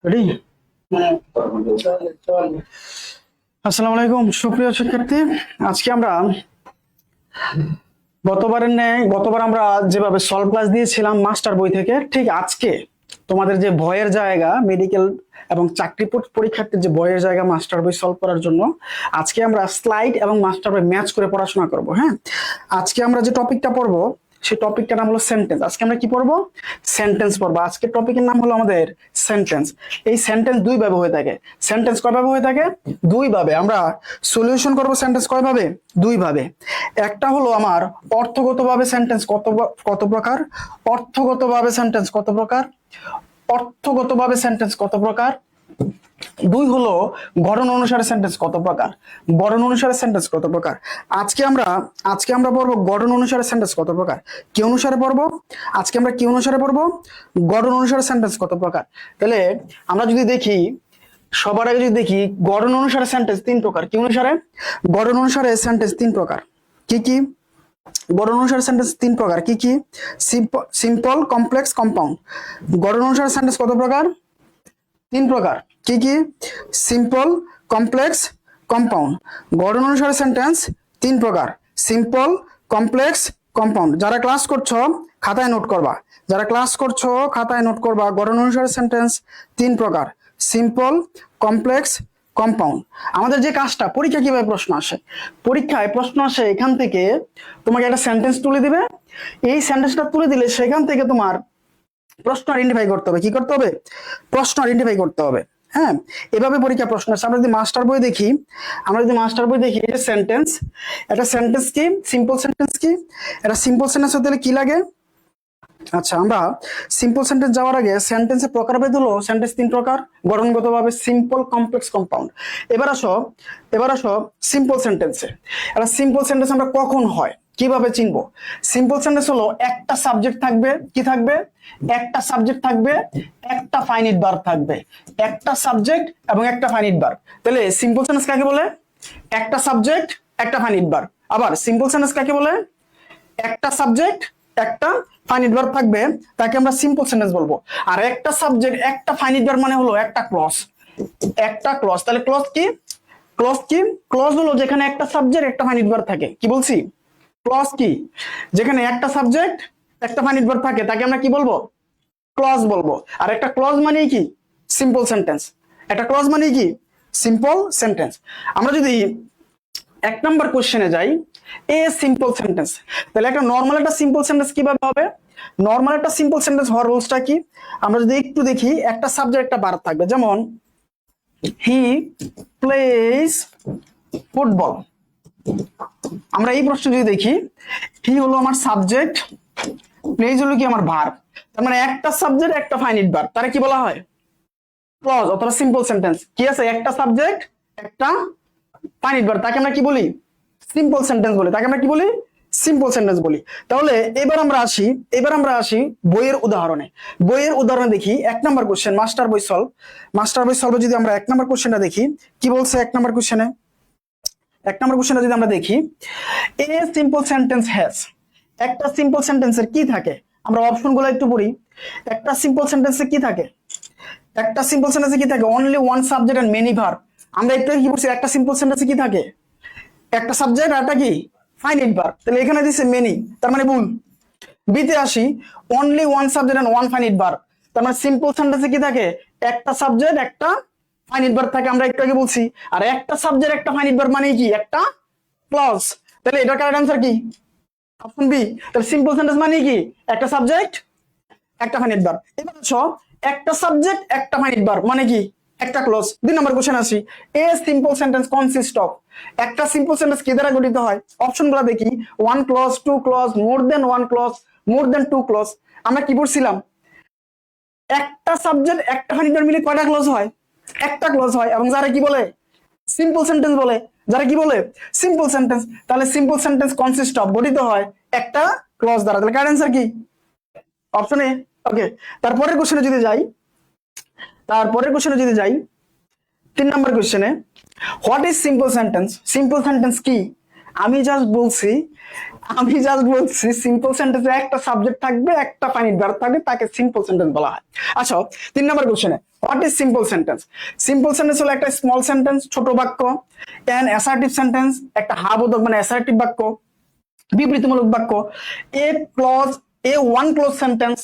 Ready? আসসালামু আলাইকুম সুপ্রিয় শিক্ষার্থী। আজকে আমরা গতবার আমরা যেভাবে সলভ ক্লাস দিয়েছিলাম মাস্টার বই থেকে, ঠিক আজকে তোমাদের যে ভয়ের জায়গা মেডিকেল এবং চাকরি পরীক্ষার্থীর যে ভয়ের জায়গা মাস্টার বই সলভ করার জন্য আজকে আমরা স্লাইড এবং মাস্টার বই ম্যাচ করে পড়াশোনা করব। হ্যাঁ, আজকে আমরা যে টপিকটা পড়বো সেই টপিকটার নাম হলো সেন্টেন্স। আজকে আমরা কি পড়বো? সেন্টেন্স পড়বো। আজকের টপিকের নাম হলো আমাদের সেন্টেন্স। এই সেন্টেন্স দুই ভাবে হয়ে থাকে। সেন্টেন্স কয় ভাবে হয়ে থাকে? দুই ভাবে। আমরা সলিউশন করব সেন্টেন্স কয় ভাবে? দুই ভাবে। একটা হলো আমার অর্থগতভাবে সেন্টেন্স কত প্রকার, অর্থগতভাবে সেন্টেন্স কত প্রকার, অর্থগতভাবে সেন্টেন্স কত প্রকার। দুই হলো গঠন অনুসারে সেন্টেন্স কত প্রকার, গঠন অনুসারে সেন্টেন্স কত প্রকার। আজকে আমরা পড়বো গঠন অনুসারে সেন্টেন্স কত প্রকার। কি অনুসারে পড়বো? আজকে আমরা কি অনুসারে পড়বো? গঠন অনুসারে সেন্টেন্স কত প্রকার। তাহলে আমরা যদি দেখি, সবার আগে যদি দেখি, গঠন অনুসারে সেন্টেন্স তিন প্রকার। কি অনুসারে? গঠন অনুসারে সেন্টেন্স তিন প্রকার। কি কি? গঠন অনুসারে সেন্টেন্স তিন প্রকার। কি কি? Simple, complex, compound. গঠন অনুসারে সেন্টেন্স কত প্রকার? তিন প্রকার। কি কি? Simple, complex, compound. গঠন অনুসারে সেন্টেন্স তিন প্রকার, সিম্পল, কমপ্লেক্স, কম্পাউন্ড। যারা ক্লাস করছো খাতায় নোট করবা, যারা ক্লাস করছো খাতায় নোট করবা। গঠন অনুসারে সেন্টেন্স তিন প্রকার, সিম্পল, কমপ্লেক্স, কম্পাউন্ড। আমাদের যে কাজটা, পরীক্ষা কিভাবে প্রশ্ন আসে, পরীক্ষায় প্রশ্ন আসে এখান থেকে তোমাকে একটা সেন্টেন্স তুলে দিবে। এই সেন্টেন্সটা তুলে দিলে সেখান থেকে তোমার প্রশ্ন আইডেন্টিফাই করতে হবে। কি করতে হবে? প্রশ্ন আইডেন্টিফাই করতে হবে। হ্যাঁ, এভাবে পরীক্ষা প্রশ্ন আসে। আমরা যদি মাস্টার বই দেখি, এটা সেন্টেন্স। একটা সেন্টেন্স কি? সিম্পল সেন্টেন্স কি? এটা সিম্পল সেন্টেন্স হতে হলে কি লাগে? আচ্ছা, আমরা সিম্পল সেন্টেন্স যাওয়ার আগে সেন্টেন্সের প্রকারভেদ হলো সেন্টেন্স তিন প্রকার, গঠনগতভাবে সিম্পল, কমপ্লেক্স, কম্পাউন্ড। এবার আসো সিম্পল সেন্টেন্সে। একটা সিম্পল সেন্টেন্স আমরা কখন হয়, কিভাবে চিনবো? সিম্পল সেন্টেন্স হলো একটা সাবজেক্ট থাকবে। কি থাকবে? একটা সাবজেক্ট থাকবে, একটা ফাইনিট ভার্ব থাকবে। একটা সাবজেক্ট এবং একটা ফাইনিট ভার্ব। তাহলে সিম্পল সেন্টেন্স কাকে বলে? একটা সাবজেক্ট, একটা ফাইনিট ভার্ব। আবার সিম্পল সেন্টেন্স কাকে বলে? একটা সাবজেক্ট, একটা ফাইনিট ভার্ব থাকবে, তাকে আমরা সিম্পল সেন্টেন্স বলবো। আর একটা সাবজেক্ট, একটা ফাইনিট ভার্ব মানে হলো একটা ক্লজ। একটা ক্লজ। তাহলে ক্লজ কি? ক্লজ কি? ক্লজ হলো যেখানে একটা সাবজেক্ট, একটা ফাইনিট ভার্ব থাকে। কি বলছি? ক্লজ কি? যেখানে একটা সাবজেক্ট, একটা ফাইনিট ভার্ব থাকে, তাকে আমরা কি বলবো? ক্লজ বলবো। আর একটা ক্লজ মানে কি? Simple sentence. একটা ক্লজ মানে কি? Simple sentence. আমরা যদি এক নাম্বার কোশ্চেনে যাই, এ সিম্পল সেন্টেন্স। তাহলে একটা নর্মাল একটা সিম্পল সেন্টেন্স কিভাবে হবে? নর্মাল একটা সিম্পল সেন্টেন্স হওয়ার রুলসটা কি? আমরা যদি একটু দেখি, একটা সাবজেক্ট, একটা ভার্ব থাকবে। যেমন হি প্লেস ফুটবল। আমরা এই প্রশ্ন যদি দেখি, হি হলো আমার সাবজেক্ট, প্লেস হলো কি আমার ভার্ব। তার মানে একটা সাবজেক্ট, একটা ফাইনিট ভার্ব, তারা কি বলা হয়? ক্লজ অথবা সিম্পল সেন্টেন্স। কি আছে? একটা সাবজেক্ট, একটা ফাইনিট ভার্ব, তাকে আমরা কি বলি? সিম্পল সেন্টেন্স বলি। তাকে আমরা কি বলি? সিম্পল সেন্টেন্স বলি। তাহলে এবার আমরা আসি বইয়ের উদাহরণে। বইয়ের উদাহরণে দেখি এক নাম্বার কোশ্চেন, মাস্টার বই সলভে যদি আমরা এক নাম্বার কোশ্চেনটা দেখি, কি বলছে এক নাম্বার কোশ্চেনে? এক নাম্বার কোশ্চেনটা যদি আমরা দেখি, এ সিম্পল সেন্টেন্স হ্যাজ। একটা সিম্পল সেন্টেন্সের কি থাকে? আমরা অপশনগুলো একটু পড়ি। একটা সিম্পল সেন্টেন্সে কি থাকে? একটা সিম্পল সেন্টেন্সে কি থাকে? Only one subject and many verb. আমরা একটু কি বলছি? একটা সিম্পল সেন্টেন্সে কি থাকে? একটা সাবজেক্ট আর একটা কি? Finite verb. তাহলে এখানে দিছে মেনি, তার মানে ভুল। বিতে আসি, only one subject and one finite verb. তার মানে সিম্পল সেন্টেন্সে কি থাকে? একটা সাবজেক্ট, একটা ফাইনাইট ভার্ব থাকে, আমরা একটু আগে বলছি। আর একটা সাবজেক্ট, একটা ফাইনাইট ভার্ব মানে কি? একটা ক্লজ। তাহলে এটার কারেক্ট আনসার কি? Option B. তাহলে সিম্পল সেন্টেন্স মানে কি? একটা সাবজেক্ট, একটা ফাইনাইট ভার্ব। এবার আসো, একটা সাবজেক্ট, একটা ফাইনাইট ভার্ব মানে কি? একটা ক্লজ। দুই নম্বর কোশ্চেন আসি, a simple sentence consist of. একটা সিম্পল সেন্টেন্স কি দ্বারা গঠিত হয়? অপশনগুলো দেখি, ওয়ান ক্লজ, টু ক্লজ, মোর দেন ওয়ান ক্লজ, মোর দেন টু ক্লজ। আমরা কি পড়ছিলাম? একটা সাবজেক্ট, একটা ফাইনাইট ভার্ব মিলে কয়টা ক্লজ হয়? একটা ক্লজ হয়। এবং যারা কি বলে? সিম্পল সেন্টেন্স বলে। যারা কি বলে? Simple sentence. তাহলে সিম্পল সেন্টেন্স কনসিস্ট অফ, গঠিত হয় একটা ক্লজ দ্বারা। তাহলে কারেক্ট অ্যান্সার কি? Option A. ওকে, তারপরের কোশ্চেনে যদি যাই, 3 নম্বর কোশ্চেনে, what is simple sentence? Simple sentence কি? আমি জাস্ট বলছি সিম্পল সেন্টেন্সে একটা সাবজেক্ট থাকবে, একটা ফাইনাইট ভার্ব থাকবে, তাকে সিম্পল সেন্টেন্স বলা হয়। আচ্ছা, 3 নম্বর কোশ্চেনে what is simple sentence? Simple sentence হলো একটা স্মল সেন্টেন্স, ছোট বাক্য, অ্যান অ্যাসার্টিভ সেন্টেন্স, একটা হাবোধক মানে অ্যাসার্টিভ বাক্য, বিবৃতিমূলক বাক্য, a clause, one clause sentence,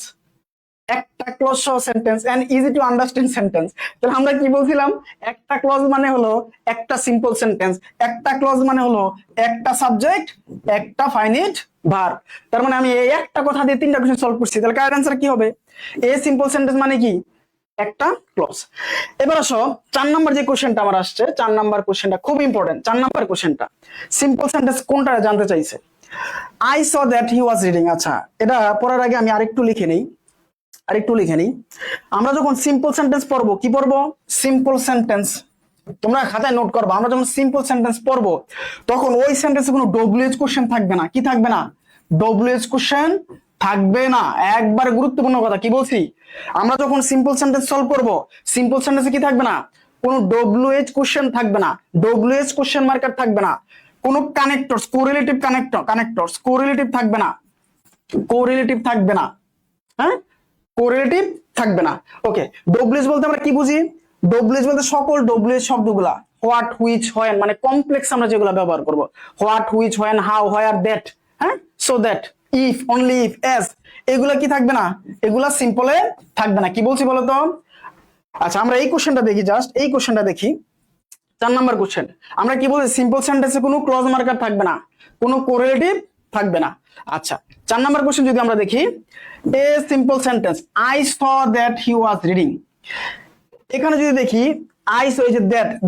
একটা ক্লজ সহ sentence, and easy to understand sentence. তাহলে আমরা কি বলছিলাম? একটা ক্লজ মানে হলো একটা সিম্পল সেন্টেন্স, একটা ক্লজ মানে হলো একটা সাবজেক্ট, একটা ফাইনাইট ভার্ব। তার মানে আমি এই একটা কথা দিয়ে 3টা কোশ্চেন সলভ করছি। তাহলে কারেক্ট অ্যান্সার কি হবে? এ সিম্পল সেন্টেন্স মানে কি? একটা ক্লজ। এবার আসো 4 নাম্বার যে কোশ্চেনটা আমার আসছে, 4 নাম্বার কোশ্চেনটা খুব ইম্পর্টেন্ট। 4 নাম্বার কোশ্চেনটা সিম্পল সেন্টেন্স কোনটা জানতে চাইছে। I saw that he was reading. আচ্ছা, এটা পড়ার আগে আমি আরেকটু লিখে নিই। আমরা যখন সিম্পল সেন্টেন্স পড়বো, কি পড়বো? Simple sentence. তোমরা খাতায় নোট করবা, আমরা যখন সিম্পল সেন্টেন্স পড়বো তখন ওই সেন্টেন্সে কোনো ডব্লিউএইচ কোশ্চেন থাকবে না। কি থাকবে না? ডব্লিউএইচ কোশ্চেন থাকবে না। একবার গুরুত্বপূর্ণ কথা, কি বলছি? আমরা যখন সিম্পল সেন্টেন্স সলভ করবো, সিম্পল সেন্টেন্সে কি থাকবে না? কোনো ডব্লিউএইচ কোশ্চেন থাকবে না, ডব্লিউএইচ কোশ্চেন মার্কার থাকবে না, কোনো কানেক্টরস, কোরিলেটিভ কোরিলেটিভ থাকবে না, হ্যাঁ, কোরিলেটিভ থাকবে না। ওকে, ডব্লিউএইচ বলতে আমরা কি বুঝি? ডব্লিউএইচ বলতে সকল ডব্লিউএইচ শব্দগুলা, হোয়াট, হুইচ, হোয়েন, মানে কমপ্লেক্স আমরা যেগুলো ব্যবহার করব, what, which, when, how, where, that, হ্যাঁ, so that, if, only if, as, এগুলা কি থাকবে না? এগুলা সিম্পলে থাকবে না। কি বলছি বলো তো? আচ্ছা, আমরা এই কোশ্চেনটা দেখি, জাস্ট এই কোশ্চেনটা দেখি। 4 নাম্বার কোশ্চেন, আমরা কি বলছি? সিম্পল সেন্টেন্সে কোনো ক্লজ মার্কার থাকবে না, কোনো কোরিলেটিভ থাকবে না। আচ্ছা, 4 নাম্বার কোশ্চেন যদি আমরা দেখি, a simple sentence, I saw that he was reading. এখানে যদি দেখি আই স, এই যে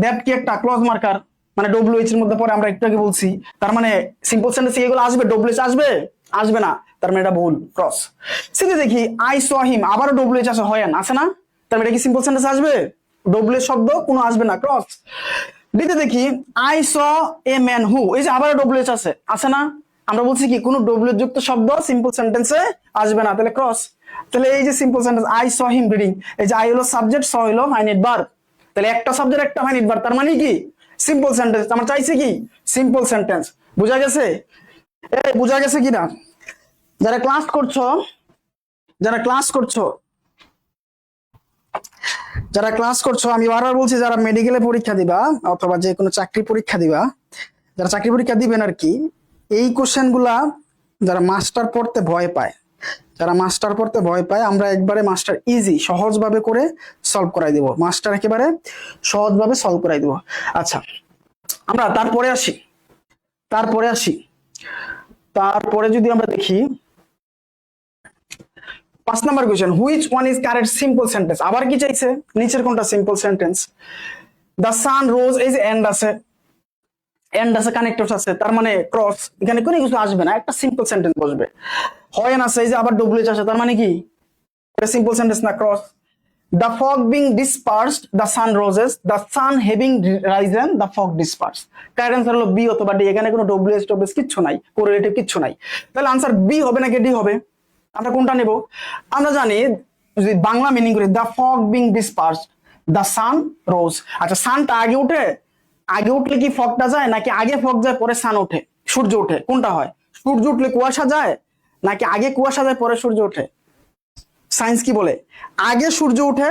দ্যাট কি একটা ক্লজ মার্কার, মানে ডব্লিউএইচ এর মধ্যে পরে আমরা একটু আগে বলছি। তার মানে সিম্পল সেন্টেন্সে এগুলো আসবে, ডব্লিউএইচ আসবে না। তার মানে এটা ভুল, ক্রস। সিধে দেখি আই স হিম, আবারও ডব্লিউএইচ আছে, হয় আসে না? তার মানে এটা কি সিম্পল সেন্টেন্স আসবে? ডব্লিউএইচ শব্দ কোনো আসবে না, ক্রস। দিতে দেখি I saw a man who, এই যে আবার ডব্লিউএইচ আছে না? আমরা বলছি কি কোনো ডব্লিউএইচ যুক্ত শব্দ সিম্পল সেন্টেন্সে আসবে না, তাহলে ক্রস। তাহলে এই যে simple sentence I saw him reading, এই যে আই হলো সাবজেক্ট, স হলো ফাইনাইট ভার্ব, তাহলে একটা সাবজেক্ট একটা ফাইনাইট ভার্ব, তার মানে কি সিম্পল সেন্টেন্স। আমরা চাইছি কি? Simple sentence. বুঝা গেছে? বুঝা গেছে কিনা? যারা ক্লাস করছো, আমি বারবার বলছি, যারা মেডিকেলে পরীক্ষা দিবা অথবা যে কোনো চাকরি পরীক্ষা দিবা, যারা চাকরি পরীক্ষা দিবেন আর কি, এই কোশ্চেন গুলা যারা মাস্টার পড়তে ভয় পায়, আমরা একবারে মাস্টার ইজি সহজভাবে করে সলভ করাই দেব, মাস্টার একেবারে সহজভাবে সলভ করাই দেব। আচ্ছা, আমরা তারপরে যদি আমরা দেখি 5 number question, which one is correct simple sentence. আবার কি চাইছে? নিচের কোনটা সিম্পল সেন্টেন্স? দ্য সান রোজ, এই যে এন্ড আছে কানেক্টরস আছে, তার মানে ক্রস, এখানে কোনো কিছু আসবে না, একটা সিম্পল সেন্টেন্স বসবে। হয় না, এই যে আবার ডব্লিউএইচ আছে, তার মানে কি এটা সিম্পল সেন্টেন্স না, cross. The fog being dispersed, the San roses, the sun having Ryzen, the fog disperse. Correct answer হলো বি অথবা ডি, এখানে কোনো ডব্লিউএইচ কিচ্ছু নাই, কোরিলেটিভ কিচ্ছু নাই। তাহলে আনসার বি হবে নাকি ডি হবে? আমরা কোনটা নেব? আমরা জানি যদি বাংলা মিনিং করি, the fog being dispersed, the sun rose. আচ্ছা, সানটা আগে উঠলে কি ফগটা যায়, নাকি আগে ফগ যায় পরে সান ওঠে, সূর্য ওঠে? কোনটা হয়? সূর্য উঠলে কুয়াশা যায়, নাকি আগে কুয়াশা যায় পরে সূর্য ওঠে? সায়েন্স কি বলে? আগে সূর্য উঠে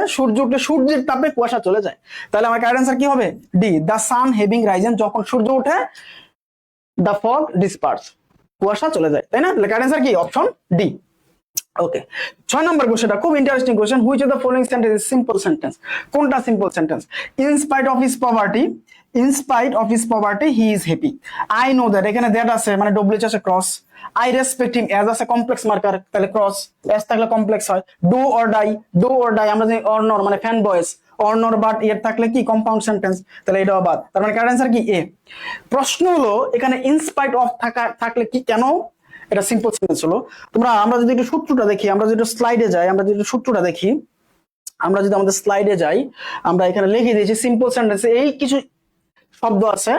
সূর্যের তাপে কুয়াশা চলে যায়। তাহলে আমার কারেক্ট অ্যান্সার কি হবে? D, the sun having Ryzen, যখন সূর্য ওঠে দ্য ফগ ডিসপার্স, কুয়াশা চলে যায়, তাই না? তাহলে কারেক্ট অ্যান্সার কি? Option D. ওকে, 6 নম্বর কোশ্চেনটা খুব interesting question, which of the following sentence is simple sentence. কোনটা simple sentence? In spite of his poverty he is happy. I know that, এখানে দ্যাট আছে মানে ডব্লিউএইচ আছে, cross. I respect him, as আছে complex marker, তাহলে cross, as থাকলে complex হয়। Do or die আমরা জানি অর্নর মানে ফ্যান বয়েস, অর্নর বাট এর থাকলে কি কম্পাউন্ড সেন্টেন্স, তাহলে এটাও বাদ। তার মানে কারেক্ট অ্যান্সার কি? এ। প্রশ্ন হলো এখানে ইনস্পাইট অফ থাকলে কি, কেন এটা সিম্পল সেন্টেন্স হলো? আমরা যদি একটু সূত্রটা দেখি, আমরা যদি স্লাইডে যাই, আমরা যদি আমাদের স্লাইডে যাই, আমরা এখানে লিখে দিয়েছি সিম্পল সেন্টেন্সে এই কিছু শব্দ আছে,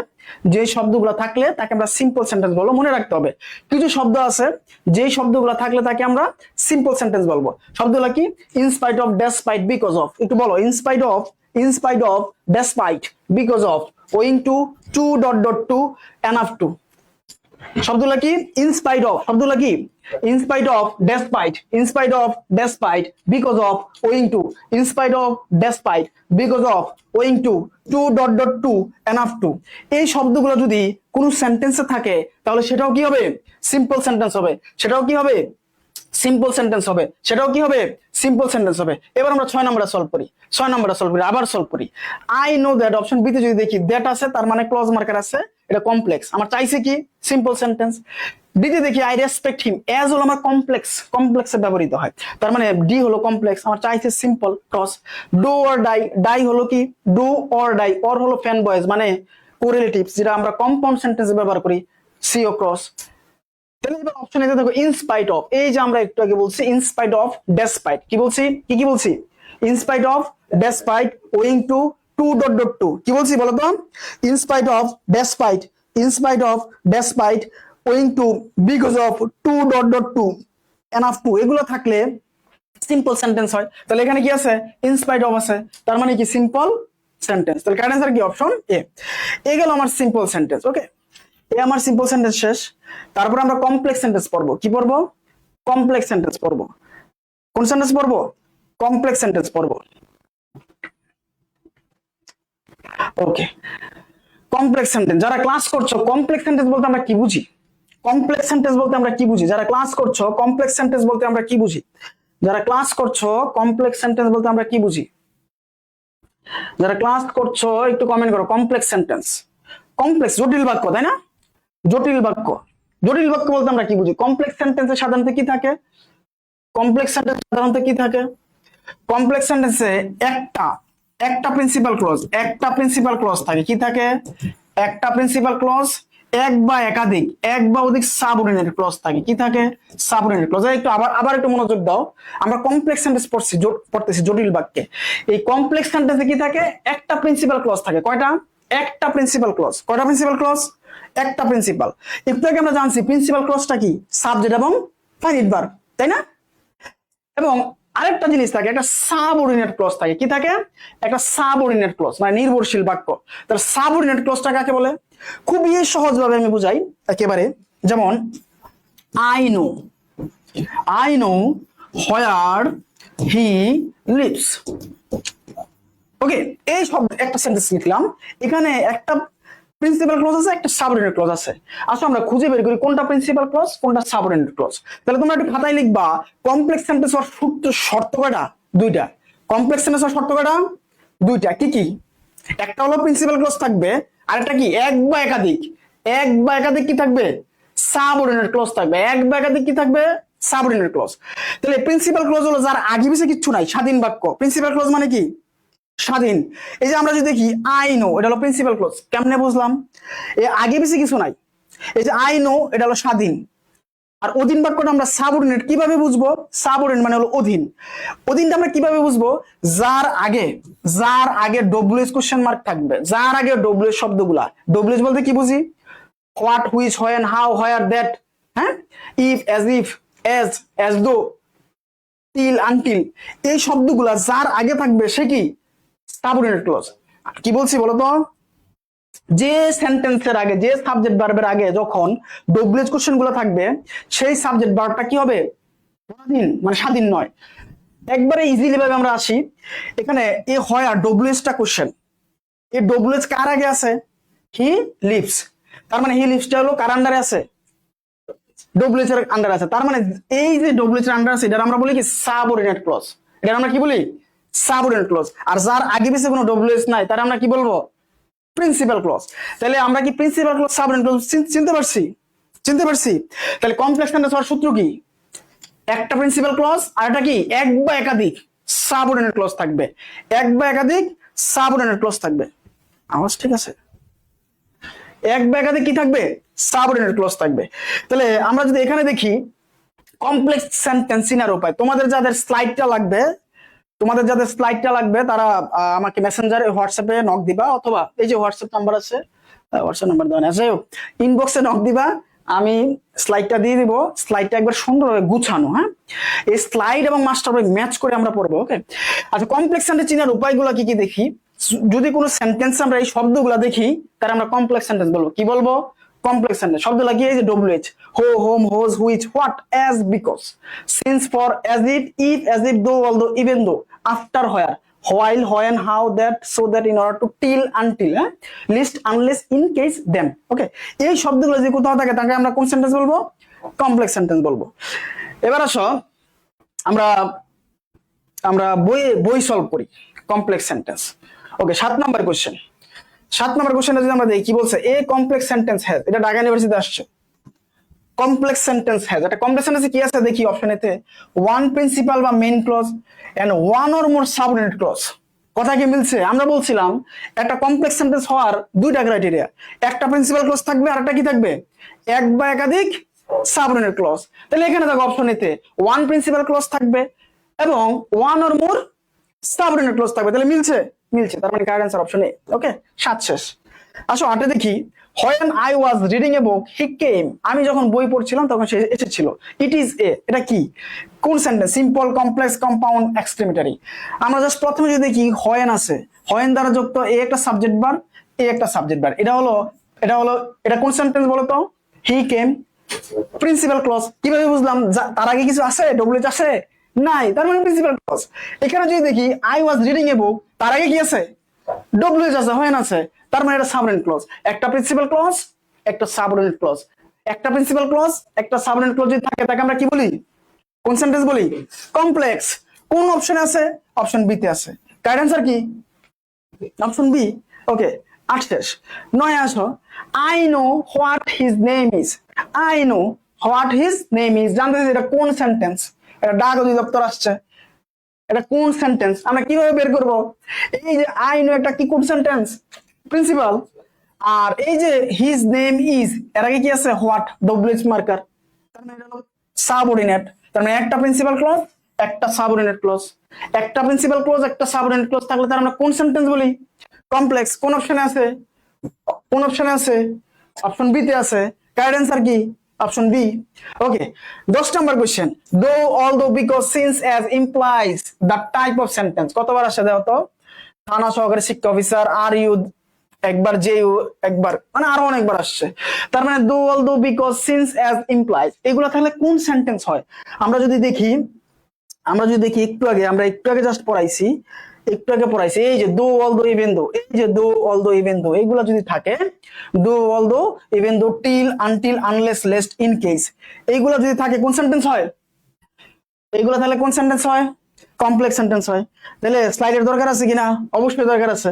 যে শব্দগুলো থাকলে তাকে আমরা সিম্পল সেন্টেন্স বলবো। মনে রাখতে হবে কিছু শব্দ আছে, যে শব্দগুলো থাকলে তাকে আমরা সিম্পল সেন্টেন্স বলবো। শব্দগুলো কি? In spite of, despite, because of. একটু বলো, in spite of, despite, because of, owing to, to, enough to. শব্দগুলো কি? In spite of. শব্দগুলো কি? In spite of, despite, in spite of, despite, because of, owing to, in spite of, despite, because of, owing to, to dot dot to, enough to. এই শব্দগুলো যদি কোনো সেন্টেন্সে থাকে তাহলে সেটাও কি হবে? সিম্পল সেন্টেন্স হবে। সেটাও কি হবে? সিম্পল সেন্টেন্স হবে। সেটাও কি হবে? সিম্পল সেন্টেন্স হবে। এবার আমরা 6 নম্বরে সলভ করি। 6 নম্বরে সলভ করি, আবার সলভ করি। I know that, option B তে যদি দেখি দ্যাট আছে, তার মানে ক্লজ মার্কার আছে, এটা কমপ্লেক্স। আমার চাইছে কি? Simple sentence. ডি তে দেখি আই রেসপেক্ট হিম, এজ হলো আমার কমপ্লেক্স, কমপ্লেক্সে ব্যবহৃত হয়, তার মানে ডি হলো কমপ্লেক্স। আমার চাইছে simple, cross. Do or die, die হলো কি? ডু অর ডাই, অর হলো ফ্যান বয়েজ মানে কোরিলেটিভস, যেটা আমরা কম্পাউন্ড সেন্টেন্সে ব্যবহার করি, সি ও ক্রস। তাহলে এবার অপশন এতে দেখো ইনস্পাইট অফ, এই যে আমরা একটু আগে বলছি ইনস্পাইট অফ, ডেসপাইট, কি বলছি? কি বলছি? In spite of, despite, owing to, to dot dot to, কি বলছি বলো তো? In spite of, despite, in spite of, despite, owing to, because of, to dot dot to, enough to, এগুলো থাকলে সিম্পল সেন্টেন্স হয়। তাহলে এখানে কি আছে? ইনস্পাইট অফ আছে, তার মানে কি? Simple sentence. তাহলে কারেক্ট অ্যান্সার কি? Option A. এ গেল আমার সিম্পল সেন্টেন্স। ওকে, এ আমার সিম্পল সেন্টেন্স শেষ। তারপর আমরা কমপ্লেক্স সেন্টেন্স পড়বো। কি পড়বো? কমপ্লেক্স সেন্টেন্স পড়বো। কোন সেন্টেন্স পড়বো? কমপ্লেক্স সেন্টেন্স পড়বো। ওকে, কমপ্লেক্স সেন্টেন্স যারা ক্লাস করছো, কমপ্লেক্স সেন্টেন্স বলতে আমরা কি বুঝি? কমপ্লেক্স সেন্টেন্স বলতে আমরা কি বুঝি? যারা ক্লাস করছো, কমপ্লেক্স সেন্টেন্স বলতে আমরা কি বুঝি? যারা ক্লাস করছো, কমপ্লেক্স সেন্টেন্স বলতে আমরা কি বুঝি? যারা ক্লাস করছো একটু কমেন্ট করো। কমপ্লেক্স সেন্টেন্স, কমপ্লেক্স জটিল বাক্য, তাই না? জটিল বাক্য, জটিল বাক্য বলতে আমরা কি বুঝি? কমপ্লেক্স সেন্টেন্সে সাধারণত কি থাকে? কমপ্লেক্স সেন্টেন্স সাধারণত কি থাকে? কমপ্লেক্স সেন্টেন্সে একটা একটা প্রিন্সিপাল ক্লজ, একটা প্রিন্সিপাল ক্লজ থাকে। কি থাকে? একটা প্রিন্সিপাল ক্লজ, এক বা একাধিক, এক বা অধিক সাবঅর্ডিনেট ক্লজ থাকে। কি থাকে? Subordinate clause. একটু আবার একটু মনোযোগ দাও। আমরা কমপ্লেক্স সেন্টেন্স পড়তেছি জটিল বাক্যে। এই কমপ্লেক্স সেন্টেন্সে কি থাকে? একটা প্রিন্সিপাল ক্লজ থাকে। কয়টা? একটা প্রিন্সিপাল ক্লজ। কয়টা প্রিন্সিপাল ক্লজ? একটা প্রিন্সিপাল। একটু আগে আমরা জানছি প্রিন্সিপাল ক্লজটা কি? সাবজেক্ট এবং ফাইনাইট ভার্ব, তাই না? এবং আরেকটা জিনিস থাকে, একটা সাবঅর্ডিনেট ক্লজ থাকে। কি থাকে? একটা সাবঅর্ডিনেট ক্লজ মানে নির্ভরশীল বাক্য। তার সাবঅর্ডিনেট ক্লজটা কাকে বলে? খুবই সহজভাবে আমি বুঝাই একেবারে। যেমন I know, I know where he lives. Okay, এই শব্দ একটা সেন্টেন্স লিখলাম, এখানে একটা প্রিন্সিপাল ক্লজ আছে, একটা সাবঅর্ডিনেট ক্লজ আছে। আসলে আমরা খুঁজে বের করি কোনটা প্রিন্সিপাল ক্লজ, কোনটা সাবঅর্ডিনেট ক্লজ। তাহলে তোমরা একটু খাতায় লিখবা কমপ্লেক্স সেন্টেন্স হওয়ার শর্ত কয়টা? দুইটা। কমপ্লেক্স সেন্টেন্স হওয়ার শর্ত কয়টা? দুইটা। কি কি? একটা হলো প্রিন্সিপাল ক্লজ থাকবে, আর একটা কি? এক বা একাধিক। এক বা একাধিক কি থাকবে? সাবঅর্ডিনেট ক্লজ থাকবে। এক বা একাধিক কি থাকবে? Subordinate clause. তাহলে প্রিন্সিপাল ক্লজ হলো যার আগে পিছে কিচ্ছু নাই, স্বাধীন বাক্য। প্রিন্সিপাল ক্লজ মানে কি? স্বাধীন। এই যে আমরা যদি দেখি আই নো, এটা হলো প্রিন্সিপাল ক্লজ। কেমনে বুঝলাম? এ আগে বেশি কিছু নাই। এই যে আই নো, এটা হলো স্বাধীন। আর অধীন বাক্যটা আমরা সাবঅর্ডিনেট কিভাবে বুঝবো? সাবঅর্ডিনেট মানে হলো অধীন। অধীনটা আমরা কিভাবে বুঝবো? যার আগে ডব্লিউএস কোশ্চেন মার্ক থাকবে, যার আগে ডব্লিউএস শব্দগুলা। ডব্লিউএস বলতে কি বুঝি? What, which, when, how, where, that, হ্যাঁ, if, as though, till, until, এই শব্দগুলা যার আগে থাকবে সে কি? Subordinate clause. কি বলছি বলো তো? যে সেন্টেন্সের আগে, যে সাবজেক্ট ভার্বের আগে যখন ডব্লিউএস কোশ্চেন গুলো থাকবে, সেই সাবজেক্ট ভার্বটা কি হবে? স্বাধীন, মানে স্বাধীন নয়। একবারে ইজিলি ভাবে আমরা আসি। এখানে এ হয় আর ডব্লিউএসটা কোশ্চেন, এই ডব্লিউএস কার আগে আছে? He lives. তার মানে হি লিভসটা হলো কার আন্ডারে আছে? ডব্লিউএস এর আন্ডারে আছে। তার মানে এই যে ডব্লিউএস এর আন্ডারে আছে, এটা আমরা বলি কি? Subordinate clause. এটা আমরা কি বলি? Subordinate clause. আর যার আগে পিছে কোনো ডব্লিউএস নাই, তার আমরা কি বলবো? Principal clause. তাহলে আমরা কি প্রিন্সিপাল ক্লজ, সাবঅর্ডিনেট ক্লজ চিনতে পারছি? চিনতে পারছি। তাহলে কমপ্লেক্স সেন্টেন্স হওয়ার সূত্র কি? একটা প্রিন্সিপাল ক্লজ, আর এটা কি? এক বা একাধিক সাবঅর্ডিনেট ক্লজ থাকবে। এক বা একাধিক সাবঅর্ডিনেট ক্লজ থাকবে। আওয়াজ ঠিক আছে? এক বা একাধিক কি থাকবে? সাবঅর্ডিনেট ক্লজ থাকবে। তাহলে আমরা যদি এখানে দেখি কমপ্লেক্স সেন্টেন্স চিনার উপায়, তোমাদের যাদের স্লাইডটা লাগবে তারা আমাকে মেসেঞ্জারে, হোয়াটসঅ্যাপে নক দিবা, অথবা এই যে হোয়াটসঅ্যাপ নাম্বার আছে, হোয়াটসঅ্যাপ নাম্বার দেওয়া আছে, ইনবক্সে নক দিবা, আমি স্লাইডটা দিয়ে দিব। স্লাইডটা একবার সুন্দরভাবে গুছানো, হ্যাঁ, এই স্লাইড এবং মাস্টার বই ম্যাচ করে আমরা পড়বো। ওকে, আচ্ছা, কমপ্লেক্স সেন্টেন্স চিনার উপায়গুলো কি কি দেখি। যদি কোনো সেন্টেন্স আমরা এই শব্দগুলো দেখি, তাহলে আমরা কমপ্লেক্স সেন্টেন্স বলবো। কি বলবো? কমপ্লেক্স সেন্টেন্স শব্দ লাগিয়ে এই যে WH, who, whom, whose, which, what, as, because, since, for, as if, as if, though, although, even though, after, where, while, when, how, that, so that, in order to, till, until, list, unless, in case, then. ওকে, এই শব্দগুলো যদি কোথাও থাকে তাকে আমরা কোন sentence বলবো? Complex sentence বলবো। এবার আসো আমরা আমরা বই সলভ করি কমপ্লেক্স সেন্টেন্স। ওকে, 7 নাম্বার কোশ্চেন। 7 নাম্বার কোশ্চেনটা যদি আমরা দেখি কি বলছে, এ কমপ্লেক্স সেন্টেন্স হ্যাজ, এটা ঢাকা ইউনিভার্সিটিতে আসছে। কমপ্লেক্স সেন্টেন্স হ্যাজ, একটা কমপ্লেক্স সেন্টেন্সে কি আছে দেখি অপশন এতে, ওয়ান প্রিন্সিপাল বা main clause and one or more subordinate clause. কথা কি মিলছে? আমরা বলছিলাম একটা কমপ্লেক্স সেন্টেন্স হওয়ার দুইটা ক্রাইটেরিয়া, একটা প্রিন্সিপাল ক্লজ থাকবে আর একটা কি থাকবে, এক বা একাধিক সাবঅর্ডিনেট ক্লজ। তাহলে এখানে দেখো অপশন এতে ওয়ান প্রিন্সিপাল ক্লজ থাকবে এবং one or more subordinate clause থাকবে। তাহলে মিলছে? মিলছে, তার মানে correct answer option A. Okay, 7 শেষ। আসো 8 দেখি, when I was reading a book he came, আমি যখন বই পড়ছিলাম তখন সে এসেছিল। it is a, এটা কি, কোন sentence? Simple, complex, compound, exclamatory. আমরা জাস্ট প্রথমে যদি দেখি when আছে, when দ্বারা যুক্ত এ একটা সাবজেক্ট ভার্ব, এ একটা সাবজেক্ট ভার্ব, এটা কোন সেন্টেন্স বলো তো? he came, principal clause. কিভাবে বুঝলাম? তার আগে কিছু আছে, WH আছে? নাই, তার মানে প্রিন্সিপাল ক্লজ। এখানে যদি দেখি I was reading a book, তার আগে কি আছে? WH আছে, when আছে, তার মানে এটা সাবঅর্ডিনেট ক্লজ। একটা প্রিন্সিপাল ক্লজ, একটা সাবঅর্ডিনেট ক্লজ। একটা প্রিন্সিপাল ক্লজ, একটা সাবঅর্ডিনেট ক্লজ যদি থাকে তাকে আমরা কি বলি? কোন সেন্টেন্স বলি? কমপ্লেক্স। কোন অপশনে আছে? অপশন বি তে আছে। কারেক্ট অ্যান্সার কি? Option B. ওকে, 8 শেষ। 9 আসো, I know what his name is, I know what his name is. জানতে চাইছি এটা কোন সেন্টেন্স? এটা ডাক অধিদপ্তর আসছে, এটা কোন সেন্টেন্স? আমরা কিভাবে বের করব? এই যে আই নো একটা কি, কোন সেন্টেন্স? প্রিন্সিপাল। আর এই যে হিজ নেম ইজ, এর আগে কি আছে? হোয়াট, WH মার্কার, তার মানে এটা হলো সাবঅর্ডিনেট। তার মানে একটা প্রিন্সিপাল ক্লজ, একটা সাবঅর্ডিনেট ক্লজ। একটা প্রিন্সিপাল ক্লজ, একটা সাবঅর্ডিনেট ক্লজ থাকলে তার আমরা কোন সেন্টেন্স বলি? কমপ্লেক্স। কোন অপশনে আছে? কোন অপশনে আছে? অপশন বি তে আছে। কারেক্ট অ্যান্সার কি? Option B. Okay, 10 number question, though, although, because, since, as, implies the type of sentence. কতবার আসে দাও তো? থানা সহকারী শিক্ষা অফিসার, আর ইউ একবার, যে ইউ একবার, মানে আরো অনেকবার আসছে। তার মানে দো, although, because, since, as, implies, এগুলো থাকলে কোন সেন্টেন্স হয়? আমরা যদি দেখি একটু আগে জাস্ট পড়াইছি, এই যে দো, অলদো, ইভেন দো, এই যে দো, অলদো, ইভেন দো, এগুলো যদি থাকে, though, although, even though, till, until, unless, lest, in case, এইগুলো যদি থাকে কোন সেন্টেন্স হয়? এইগুলো তাহলে কোন সেন্টেন্স হয়? কমপ্লেক্স সেন্টেন্স হয়। তাহলে স্লাইডের দরকার আছে কিনা? অবশ্যই দরকার আছে।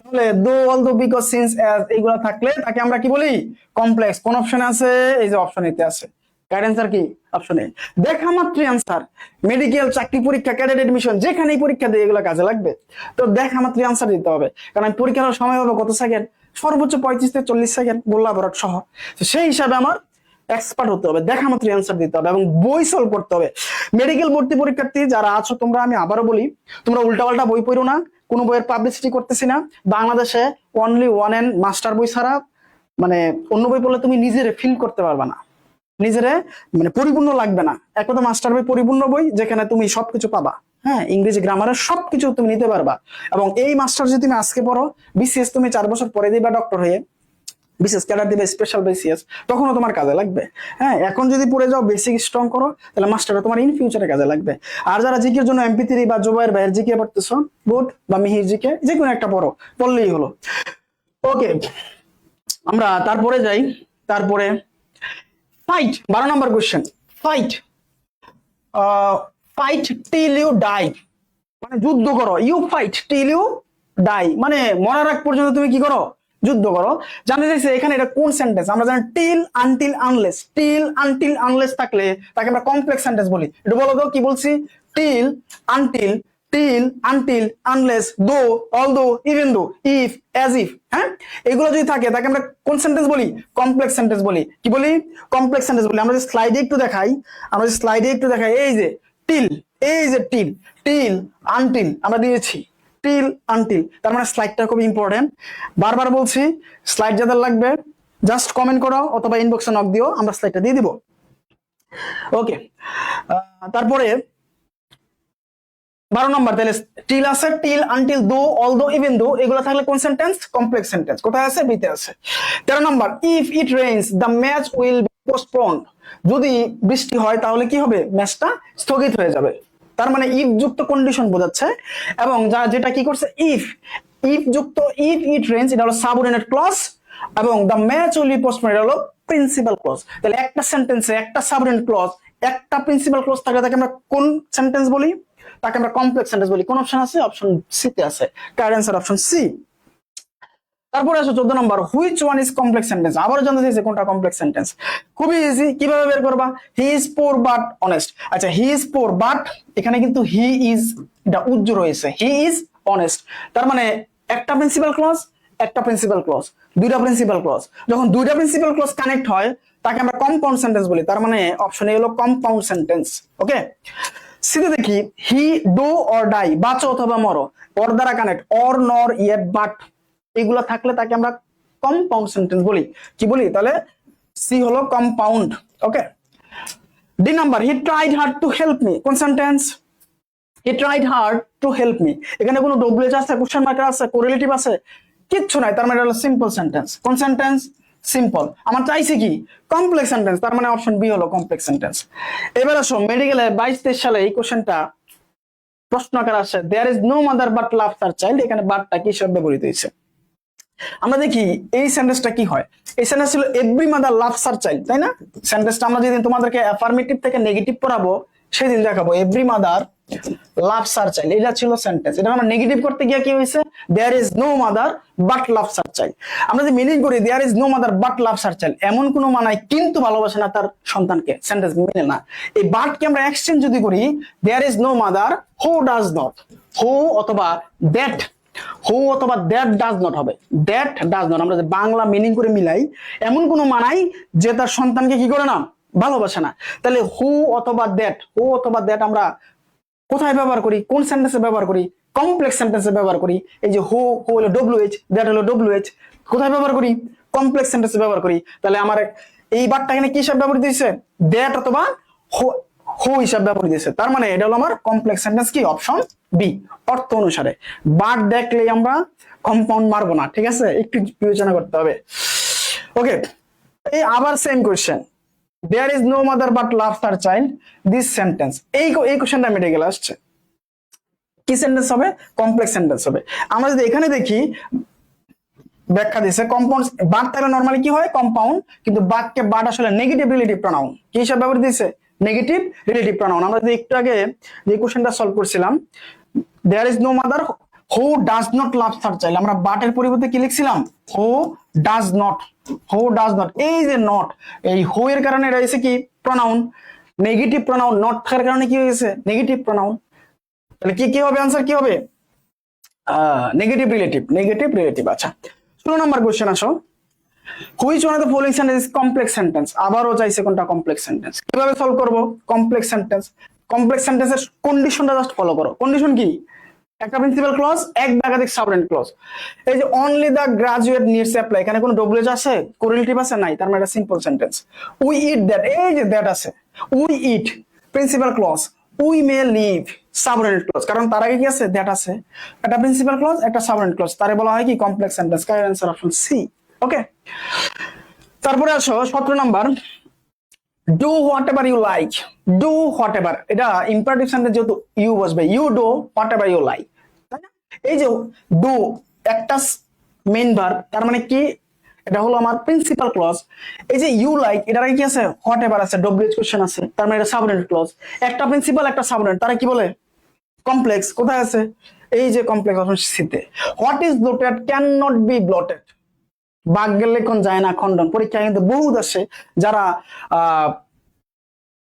তাহলে দো, অলদো, বিকজ, সিন্স, অ্যাজ এইগুলো থাকলে তাকে আমরা কি বলি? কমপ্লেক্স। কোন অপশনে আছে? এই যে অপশন এতে আছে। কারেক্ট অ্যান্সার কি? অপশন এ। দেখা মাত্রই আনসার। মেডিকেল, চাকরি পরীক্ষা, ক্যাডেট এডমিশন, যেখানেই পরীক্ষা দিয়ে এগুলো কাজে লাগবে। তো দেখা মাত্রই আনসার দিতে হবে, কারণ আমি পরীক্ষার সময় হবে কত সেকেন্ড? সর্বোচ্চ 35 থেকে 40 সেকেন্ড, গোল্লা ভরাট সহ। তো সেই হিসাবে আমার এক্সপার্ট হতে হবে, দেখা মাত্র অ্যান্সার দিতে হবে এবং বই সলভ করতে হবে। মেডিকেল ভর্তি পরীক্ষার্থী যারা আছো তোমরা, আমি আবারও বলি, তোমরা উল্টাপাল্টা বই পড়ো না, কোনো বইয়ের পাবলিসিটি করতেছি না। বাংলাদেশে অনলি ওয়ান এন্ড মাস্টার বই ছাড়া মানে অন্য বই পড়লে তুমি নিজেরে ফিল করতে পারবে না, নিজেরে মানে পরিপূর্ণ লাগবে না। এক কথা মাস্টার বই পরিপূর্ণ বই, যেখানে তুমি সবকিছু পাবা। হ্যাঁ, ইংরেজি গ্রামারের সবকিছু তুমি নিতে পারবা। এবং এই মাস্টার যদি তুমি আজকে পড়ো, BCS তুমি 4 বছর পরে দিবা ডক্টর হয়ে, বিশেষ ক্যাডার দিবে, স্পেশাল BCS, তখনও তোমার কাজে লাগবে। হ্যাঁ, এখন যদি পড়ে যাও, বেসিক স্ট্রং করো, তাহলে মাস্টারটা তোমার ইন ফিউচারে কাজে লাগবে। আর যারা জিকের জন্য MP3 বা জুবাইর ভাইয়ের জিকে পড়তেছো, বোর্ড বা মিহির জিকে, যে কোনো একটা পড়লেই হলো। ওকে, আমরা তারপরে যাই। তারপরে ফাইট, 12 নম্বর question. Fight, fight till you die, মানে যুদ্ধ করো। You fight till you die, মানে মরার আগ পর্যন্ত তুমি কি করো? যুদ্ধ করো। জানতে চাইছে এখানে এটা কোন সেন্টেন্স? আমরা জানি till, until, unless. Till, until, unless থাকলে তাকে আমরা কমপ্লেক্স সেন্টেন্স বলি। এটা বলো তো কি বলছি? টিল, আনটিল, আনলেস, দো, অলদো, ইভেন দো, ইফ, অ্যাজ ইফ। হ্যাঁ, এগুলো যদি থাকে তাকে আমরা কোন সেন্টেন্স বলি? কমপ্লেক্স সেন্টেন্স বলি। কি বলি? কমপ্লেক্স সেন্টেন্স বলি। আমরা যে স্লাইডে একটু দেখাই, এই যে টিল, এই যে টিল, আনটিল আমরা দিয়েছি, টিল, আনটিল। তার মানে স্লাইডটা খুব ইম্পর্টেন্ট। বারবার বলছি, স্লাইড যাদের লাগবে জাস্ট কমেন্ট করো অথবা ইনবক্সে নক দিও, আমরা স্লাইডটা দিয়ে দিব। ওকে, তারপরে 12 নম্বর, তাহলে টিল আছে, টিল, আনটিল, দো, অলদো, ইভেন দো, এগুলো থাকলে কোন সেন্টেন্স? Complex sentence. কোথায় আছে? বিতে আছে। 13 নম্বর, if it rains the match will be postponed, যদি বৃষ্টি হয় তাহলে কি হবে? ম্যাচটা স্থগিত হয়ে যাবে। তার মানে ইফ যুক্ত কন্ডিশন বোঝাচ্ছে, এবং যা যেটা কি করছে, ইফ, ইফ যুক্ত ইফ ইট রেইনস, এটা হলো সাবঅর্ডিনেট ক্লজ, এবং the match will be postponed এটা হলো প্রিন্সিপাল ক্লজ। তাহলে একটা সেন্টেন্সে একটা সাবঅর্ডিনেট ক্লজ, একটা প্রিন্সিপাল ক্লজ থাকলে তাকে আমরা কোন সেন্টেন্স বলি? তাকে আমরা কমপ্লেক্স সেন্টেন্স বলি। কোন অপশন আছে? অপশন সি তে আছে। Correct answer option C. তারপরে আসো 14 নম্বর, which one is complex sentence. আবারও জানতে চাইছে কোনটা কমপ্লেক্স সেন্টেন্স। খুবই ইজি, কিভাবে বের করবা? He is poor but honest. আচ্ছা, হি ইজ পোর বাট, এখানে কিন্তু হি ইজ এটা উজ্জ রয়েছে, হি ইজ অনেস্ট। তার মানে একটা প্রিন্সিপাল ক্লজ, একটা প্রিন্সিপাল ক্লজ, দুইটা প্রিন্সিপাল ক্লজ। যখন দুইটা প্রিন্সিপাল ক্লজ কানেক্ট হয় তাকে আমরা কম্পাউন্ড সেন্টেন্স বলি। তার মানে অপশন এ হলো কম্পাউন্ড সেন্টেন্স। ওকে, সিধে দেখি, হি, ডু অর ডাই, বাঁচো অথবা মরো, অর দ্বারা কানেক্ট, অর, নর, ইয়েট, বাট, এগুলো থাকলে তাকে আমরা কম্পাউন্ড সেন্টেন্স বলি। কি বলি তাহলে? সি হলো compound. Okay, D number, he tried hard to help me, কোন sentence? He tried hard to help me, এখানে কোনো ডব্লিউএইচ আছে, কোশ্চেন মার্ক আছে, কোরিলেটিভ আছে? কিচ্ছু নাই। তার মানে এটা হলো সিম্পল সেন্টেন্স। কোন সেন্টেন্স? সিম্পল। আমার চাইছে কি? Complex sentence. তার মানে অপশন বি হলো কমপ্লেক্স সেন্টেন্স। এবার আসো মেডিকেলে 22-23 সালে এই কোশ্চেনটা প্রশ্ন আকার আসে, there is no mother but loves her child, এখানে বাটটা কি হিসেবে ব্যবহৃত হয়েছে? আমরা দেখি এই সেন্টেন্সটা কি হয়। এই সেন্টেন্স ছিল every mother loves her child, তাই না? সেন্টেন্সটা আমরা যেদিন তোমাদেরকে অ্যাফার্মেটিভ থেকে নেগেটিভ পড়াবো সেদিন দেখাবো every mother loves her child, এটা ছিল সেন্টেন্স। এটা আমরা নেগেটিভ করতে গিয়ে কি হয়েছে? There is no mother but loves her child. আমরা যে মিনিং করি there is no mother but loves her child, এমন কোনো মানায় কিন্তু ভালোবাসে না তার সন্তানকে, সেন্টেন্স মিলে না। এই বাটকে আমরা এক্সচেঞ্জ যদি করি, there is no mother who does not, who অথবা দ্যাট, হু অথবা দ্যাট ডাজ নট হবে, দ্যাট ডাজ নট। আমরা যে বাংলা মিনিং করে মিলাই, এমন কোনো মানাই যে তার সন্তানকে কি করে না? ভালোবাসে না। তাহলে হু অথবা দ্যাট, হু অথবা দ্যাট আমরা কোথায় ব্যবহার করি? কোন সেন্টেন্সে ব্যবহার করি? কমপ্লেক্স সেন্টেন্সে ব্যবহার করি। এই যে হু, হু হলো ডব্লিউএইচ, দ্যাট হলো ডব্লিউএইচ, কোথায় ব্যবহার করি? কমপ্লেক্স সেন্টেন্সে ব্যবহার করি। তাহলে আমার এই বারটা এখানে কি হিসাবে ব্যবহৃত হয়েছে? দ্যাট অথবা হু হিসাবে ব্যবহৃত হয়েছে। তার মানে এটা হলো আমার কমপ্লেক্স সেন্টেন্স। কি? অপশন বি, অর্থ অনুসারে। বাট দেখলেই আমরা কম্পাউন্ড মারবো না, ঠিক আছে? একটু বিবেচনা করতে হবে। ওকে, এই আবার same question, there is no mother but loves her child, this sentence, এই কোশ্চেনটা মেডিকেল আসছে, কি সেন্টেন্স হবে? কমপ্লেক্স সেন্টেন্স হবে। আমরা যদি এখানে দেখি ব্যাখ্যা দিয়েছে কম্পাউন্ড, বাট থাকলে নরমালি কি হয়? কম্পাউন্ড, কিন্তু বাটকে বাট আসলে নেগেটিভ রিলেটিভ প্রোনাউন কি হিসাবে ব্যবহৃত দিয়েছে? Negative relative pronoun. আমরা যদি একটু আগে যে কোশ্চেনটা সলভ করছিলাম, there is no mother who does not love her child, আমরা বাটের পরিবর্তে কি লিখছিলাম? who does not, who does not, এই যে নট, এই হু এর কারণে এটা হইছে কি? প্রোনাউন, নেগেটিভ প্রোনাউন, নট থাকার কারণে কি হয়েছে? Negative pronoun. তাহলে কি কি হবে? आंसर কি হবে? Negative relative, negative relative. আচ্ছা, 16 নম্বর কোশ্চেন আসো, which one of the following sentence is complex sentence. আবারও চাইছে কোনটা কমপ্লেক্স সেন্টেন্স। কিভাবে সলভ করব কমপ্লেক্স সেন্টেন্স? কমপ্লেক্স সেন্টেন্সের কন্ডিশনটা জাস্ট ফলো করো। কন্ডিশন কি? একটা প্রিন্সিপাল ক্লজ, এক বা একাধিক সাবঅর্ডিনেট ক্লজ। এই যে only the graduate needs apply, এখানে কোনো ডব্লিউএইচ আছে, কোরিলেটিভ আছে? নাই। তার মানে এটা simple sentence. We eat that, এই যে দ্যাট আছে, we eat principal clause, we may leave subordinate clause, কারণ তার আগে কি আছে? দ্যাট আছে। একটা প্রিন্সিপাল ক্লজ, একটা সাবঅর্ডিনেট ক্লজ, তারে বলা হয় কি? Complex sentence. Correct answer option C. Okay, তারপরে আসো 17 নাম্বার, do whatever you like, do whatever, এটা ইম্পারেটিভ সেন্টেন্স, যেহেতু ইউ বসবে, you do whatever you like, তাই না? এই যে ডু একটা মেইন ভার্ব, তার মানে কি? এটা হলো আমার প্রিন্সিপাল ক্লজ। এই যে ইউ লাইক, এটার কি আছে? হোয়াট এভার আছে, ডব্লিউএইচ কোশ্চেন আছে, তার মানে এটা সাবঅর্ডিনেট ক্লজ। একটা প্রিন্সিপাল, একটা সাবঅর্ডিনেট, তারা কি বলে? কমপ্লেক্স। কোথায় আছে? এই যে কমপ্লেক্স, অপশন সি তে। What is blotted can not be blotted, বাক্যের লেখন যায় না খণ্ডন। পরীক্ষায় কিন্তু বহুত আসে, যারা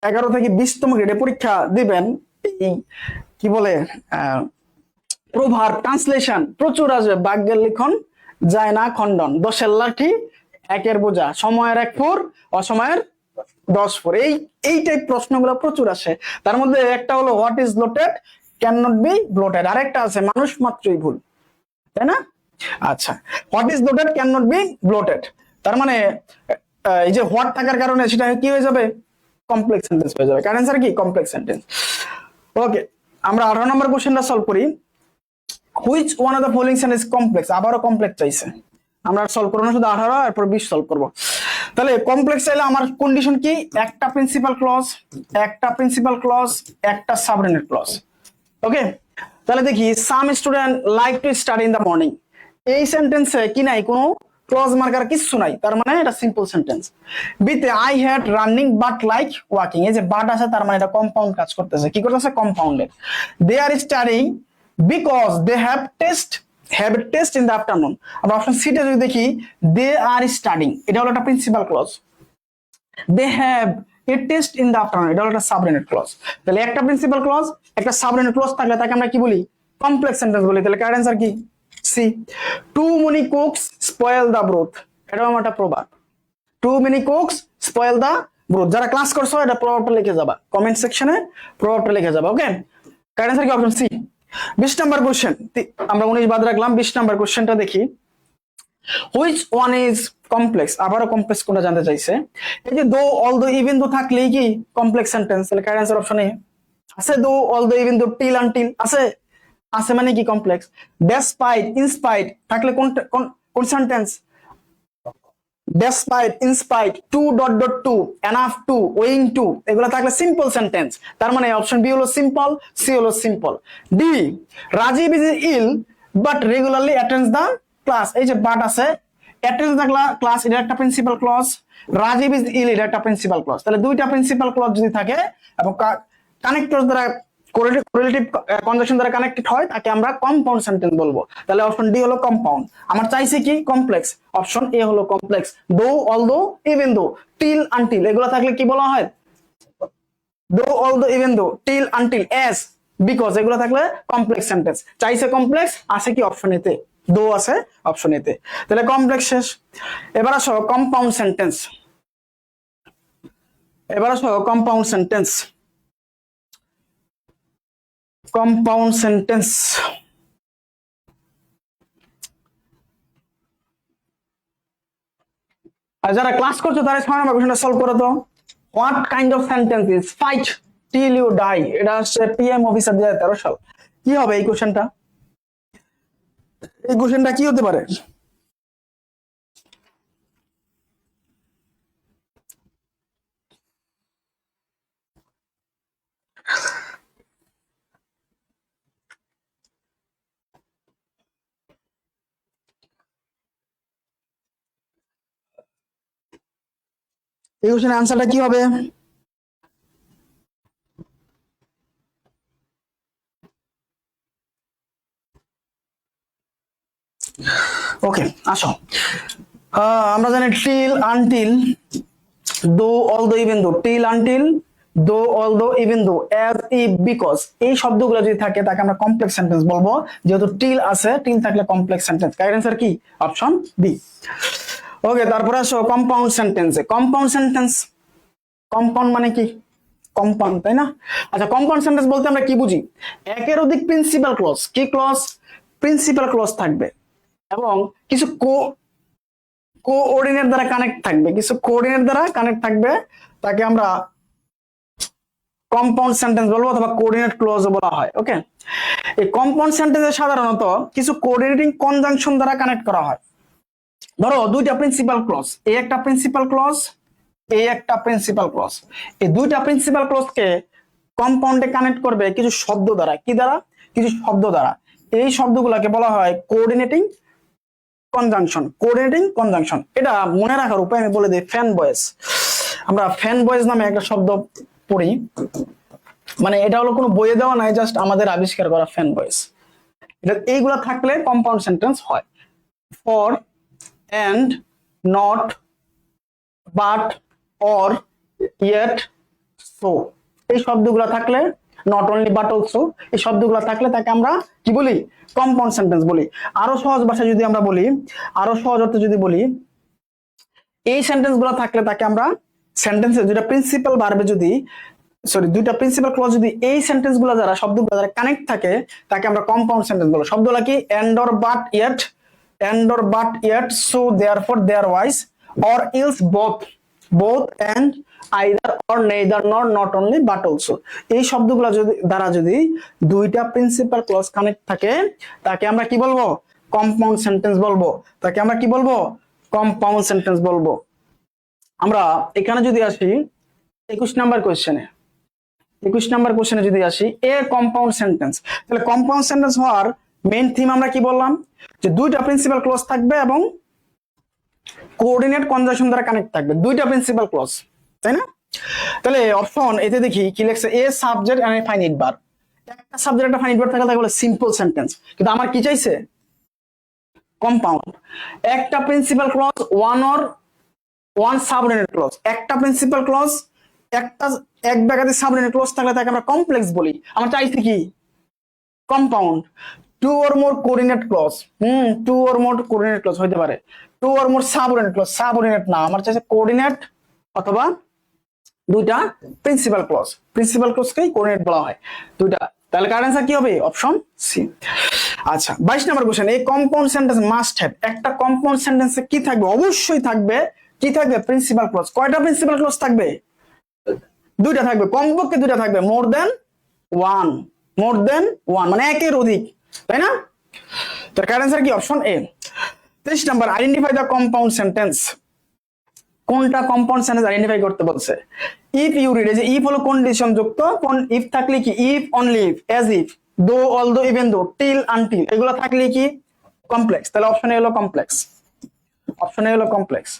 11 থেকে 20তম গ্রেডে পরীক্ষা দিবেন, এই কি বলে প্রভাব ট্রান্সলেশন প্রচুর আসবে, বাক্যের লিখন যায় না খণ্ডন, 10-এর লাঠি 1-এর বোঝা, সময়ের 1 ফুর অসময়ের 10 ফুর, এই টাইপ প্রশ্নগুলো প্রচুর আসে। তার মধ্যে একটা হলো what is blotted can not be blotted, আরেকটা আছে মানুষ মাত্রই ভুল, তাই না? আচ্ছা, what is blotted can not be blotted, তার মানে এই যে হোয়াট থাকার কারণে সেটা কি হয়ে যাবে? কমপ্লেক্স সেন্টেন্স হয়ে যাবে। কারণ आंसर কি? Complex sentence. ওকে, আমরা 18 নম্বর কোশ্চেনটা সলভ করি। Which one of the following sentence complex, আবারও কমপ্লেক্স চাইছে, আমরা সলভ করবো না শুধু 18 এরপর 20 সলভ করব। তাহলে কমপ্লেক্স চাইলে আমার কন্ডিশন কি, একটা প্রিন্সিপাল ক্লজ, একটা প্রিন্সিপাল ক্লজ, একটা সাবঅর্ডিনেট ক্লজ। ওকে, তাহলে দেখি সাম student like to study in the morning, এই সেন্টেন্সে কি নাই, কোনো ক্লজ মার্কার কিছু নাই, তার মানে এটা সিম্পল সেন্টেন্স। বিতে I had running but like walking, এই যে বাট আছে তার মানে এটা কম্পাউন্ড কাজ করতেছে, কি করতেছে, compounded. They are studying because they have test in the afternoon. আমরা অপশন সি তে যদি দেখি, দে আর স্টাডিং, এটা হলো একটা principal clause. They have a test in the afternoon, এটা হলো একটা সাবঅর্ডিনেট ক্লজ। তাহলে একটা প্রিন্সিপাল ক্লজ, একটা সাবঅর্ডিনেট ক্লজ থাকলে তাকে আমরা কি বলি, কমপ্লেক্স সেন্টেন্স বলি। তাহলে কারেক্ট অ্যান্সার কি, C. Too many cooks spoil the broth, এটাও আমার একটা প্রবাদ। Too many cooks spoil the broth, যারা ক্লাস করছো এটা প্রভাবটা লিখে যাবা, কমেন্ট সেকশনে প্রভাবটা লিখে যাবা। ওকে, কারেক্ট অ্যান্সার কি, অপশন সি। 20 নাম্বার কোশ্চেন, আমরা 19 বাদ রাখলাম। 20 নাম্বার কোশ্চেনটা দেখি, হুইচ ওয়ান ইজ কমপ্লেক্স, আবারও কমপ্লেক্স কোনটা জানতে চাইছে। এই যে দো অল দো ইভেন দো থাকলেই কি কমপ্লেক্স সেন্টেন্স, তাহলে কারেক্ট অ্যান্সার অপশন এ আছে। দো অল দো ইভেন দো টিল আনটিল আছে, আছে মানে কি কমপ্লেক্স। ডেসপাইট ইনস্পাইট থাকলে কোন কোন sentence, despite in spite, to dot dot to, enough to, owing to, এগুলো থাকলে সিম্পল সেন্টেন্স, তার মানে অপশন বি হলো সিম্পল, সি হলো simple. D Rajiv is ill but regularly attends the class, এই যে বাট আছে, অ্যাটেন্ডস দ্য ক্লাস এটা একটা principal clause, Rajiv is ill এটা একটা প্রিন্সিপাল ক্লজ। তাহলে দুইটা প্রিন্সিপাল ক্লজ যদি থাকে এবং কানেক্টর দ্বারা কোরিলেটিভ কনজাংশন দ্বারা কানেক্টেড হয়, তাকে আমরা কম্পাউন্ড সেন্টেন্স বলবো। তাহলে অপশন ডি হলো কম্পাউন্ড। আমার চাইছে কি, কমপ্লেক্স, অপশন এ হলো কমপ্লেক্স। দো অল দো ইভেন দো টিল আনটিল এগুলো থাকলে কি বলা হয়, দো অল দো even though till until S because, এগুলো থাকলে কমপ্লেক্স সেন্টেন্স। চাইছে কমপ্লেক্স, আছে কি অপশন এতে, দো আছে অপশন এতে। তাহলে কমপ্লেক্স শেষ। এবার আসো কম্পাউন্ড সেন্টেন্স, এবার আসো কম্পাউন্ড সেন্টেন্স, কম্পাউন্ড সেন্টেন্স। আর যারা ক্লাস করছো তারা 6 নম্বর কোশ্চেনটা সলভ করো তো। What kind of sentence is fight till you die, এটা হচ্ছে পিএম অফিসার 2013 সাল। কি হবে এই কোশ্চেনটা, এই কোশ্চেনটা কি হতে পারে, এই কোশ্চেনের আনসারটা কি হবে। ওকে আসো, আমরা জানি টিল আনটিল, দো অল দো ইভেন দো, টিল আনটিল, দো অল দো even though, as if because, এই শব্দগুলো যদি থাকে তাকে আমরা কমপ্লেক্স সেন্টেন্স বলবো। যেহেতু টিল আছে, টিল থাকলে কমপ্লেক্স সেন্টেন্স। কারেক্ট অ্যান্সার কি, অপশন বি। ওকে, তারপরে আসো কম্পাউন্ড সেন্টেন্সে। কম্পাউন্ড সেন্টেন্স, কম্পাউন্ড মানে কি, কম্পাউন্ড, তাই না? আচ্ছা, কম্পাউন্ড সেন্টেন্স বলতে আমরা কি বুঝি, একের অধিক প্রিন্সিপাল ক্লজ, কি ক্লজ, প্রিন্সিপাল ক্লজ থাকবে এবং কিছু কোঅর্ডিনেট দ্বারা কানেক্ট থাকবে, কিছু কোঅর্ডিনেট দ্বারা কানেক্ট থাকবে, তাকে আমরা কম্পাউন্ড সেন্টেন্স বলবো অথবা কোঅর্ডিনেট ক্লজ বলা হয়। ওকে, এই কম্পাউন্ড সেন্টেন্সে সাধারণত কিছু কোঅর্ডিনেটিং কনজাংশন দ্বারা কানেক্ট করা হয়। ধরো দুইটা প্রিন্সিপাল ক্লজ, এই একটা প্রিন্সিপাল ক্লজ, এই একটা প্রিন্সিপাল ক্লজ, এই দুইটা প্রিন্সিপাল ক্লজকে কম্পাউন্ডে কানেক্ট করবে কিছু শব্দ দ্বারা, কি দ্বারা, কিছু শব্দ দ্বারা। এই শব্দগুলোকে বলা হয় কোঅর্ডিনেটিং কনজাংশন, কোঅর্ডিনেটিং কনজাংশন। এটা মনে রাখার উপায় আমি বলে দিই, ফ্যান বয়েস। আমরা ফ্যান বয়েস নামে একটা শব্দ পড়ি, মানে এটা হলো কোনো বইয়ে দেওয়া নাই, জাস্ট আমাদের আবিষ্কার করা ফ্যান বয়েস। এটা এইগুলা থাকলে কম্পাউন্ড সেন্টেন্স হয়। For, and, not, but, or, yet, so, এই শব্দগুলো থাকলে, নট অনলি বাট অলসো, এই শব্দগুলো থাকলে তাকে আমরা কি বলি, কম্পাউন্ড সেন্টেন্স বলি। আরো সহজ ভাষায় যদি আমরা বলি, আরো সহজ অর্থে যদি বলি, এই সেন্টেন্স গুলো থাকলে তাকে আমরা সেন্টেন্সে দুইটা প্রিন্সিপাল ভার্বে যদি, সরি দুইটা প্রিন্সিপাল ক্লজ যদি এই সেন্টেন্স গুলো দ্বারা, শব্দগুলো দ্বারা কানেক্ট থাকে, তাকে আমরা কম্পাউন্ড সেন্টেন্স বলবো। শব্দগুলো কি, and or but yet, and or but yet, so therefore otherwise, or else both, both and either or neither nor not only but also. এই শব্দগুলো যদি দুইটা প্রিন্সিপাল ক্লজ কানেক্ট থাকে তাকে আমরা কি বলবো? কম্পাউন্ড সেন্টেন্স বলবো। তাকে আমরা কি বলবো? কম্পাউন্ড সেন্টেন্স বলবো। আমরা এখানে যদি আসি 21 নাম্বার কোশ্চেনে, 21 নাম্বার কোশ্চেনে যদি আসি, এ কম্পাউন্ড সেন্টেন্স, তাহলে কম্পাউন্ড সেন্টেন্স হওয়ার মেইন থিম আমরা কি বললাম? যে দুইটা প্রিন্সিপাল ক্লজ থাকবে এবং কোঅর্ডিনেট কনজাংশন দ্বারা কানেক্ট থাকবে, দুইটা প্রিন্সিপাল ক্লজ, তাই না? তাহলে অপশন এতে দেখি কি লেখছে, a subject and a finite verb. একটা সাবজেক্ট একটা ফাইনাইট ভার্ব থাকলে তাকে বলে সিম্পল সেন্টেন্স, কিন্তু আমার কি চাইছে? কম্পাউন্ড। একটা principal clause one subordinate clause, একটা প্রিন্সিপাল ক্লজ এক ব্যাগাতে সাবঅর্ডিনেট ক্লজ থাকলে তাকে আমরা কমপ্লেক্স বলি। আমার চাইছে কি? Compound. Two or more coordinate clause, two or more coordinate clause হইতে পারে। Two or more subordinate clause, subordinate না, আমার চাইছে কোঅর্ডিনেট অথবা দুইটা প্রিন্সিপাল ক্লজ। প্রিন্সিপাল ক্লজকেই কোঅর্ডিনেট বলা হয়, দুইটা। তাহলে কারেক্ট অ্যান্সার কি হবে? Option C. আচ্ছা 22 নম্বর কোশ্চেন, এই কম্পাউন্ড সেন্টেন্স মাস্ট হ্যাভ, একটা কম্পাউন্ড সেন্টেন্সে কি থাকবে? অবশ্যই থাকবে কি থাকবে? Principal clause. কয়টা প্রিন্সিপাল ক্লজ থাকবে? দুইটা থাকবে, কমপক্ষে দুইটা থাকবে। মোর দেন ওয়ান, মোর দেন ওয়ান মানে একের অধিক, তাই না? তার কারেক্ট অ্যান্সার কি? Option A. 23 number, identify the compound sentence. কোনটা কম্পাউন্ড সেন্টেন্স আইডেন্টিফাই করতে বলছে? ইফ ইউ রিড, এই যে ইফ হলো কন্ডিশন যুক্ত, কোন ইফ থাকলে কি? If, only if, as if, though, although, even though, till, until, এগুলো থাকলে কি? কমপ্লেক্স। তাহলে অপশন এ হলো কমপ্লেক্স, অপশন এ হলো complex.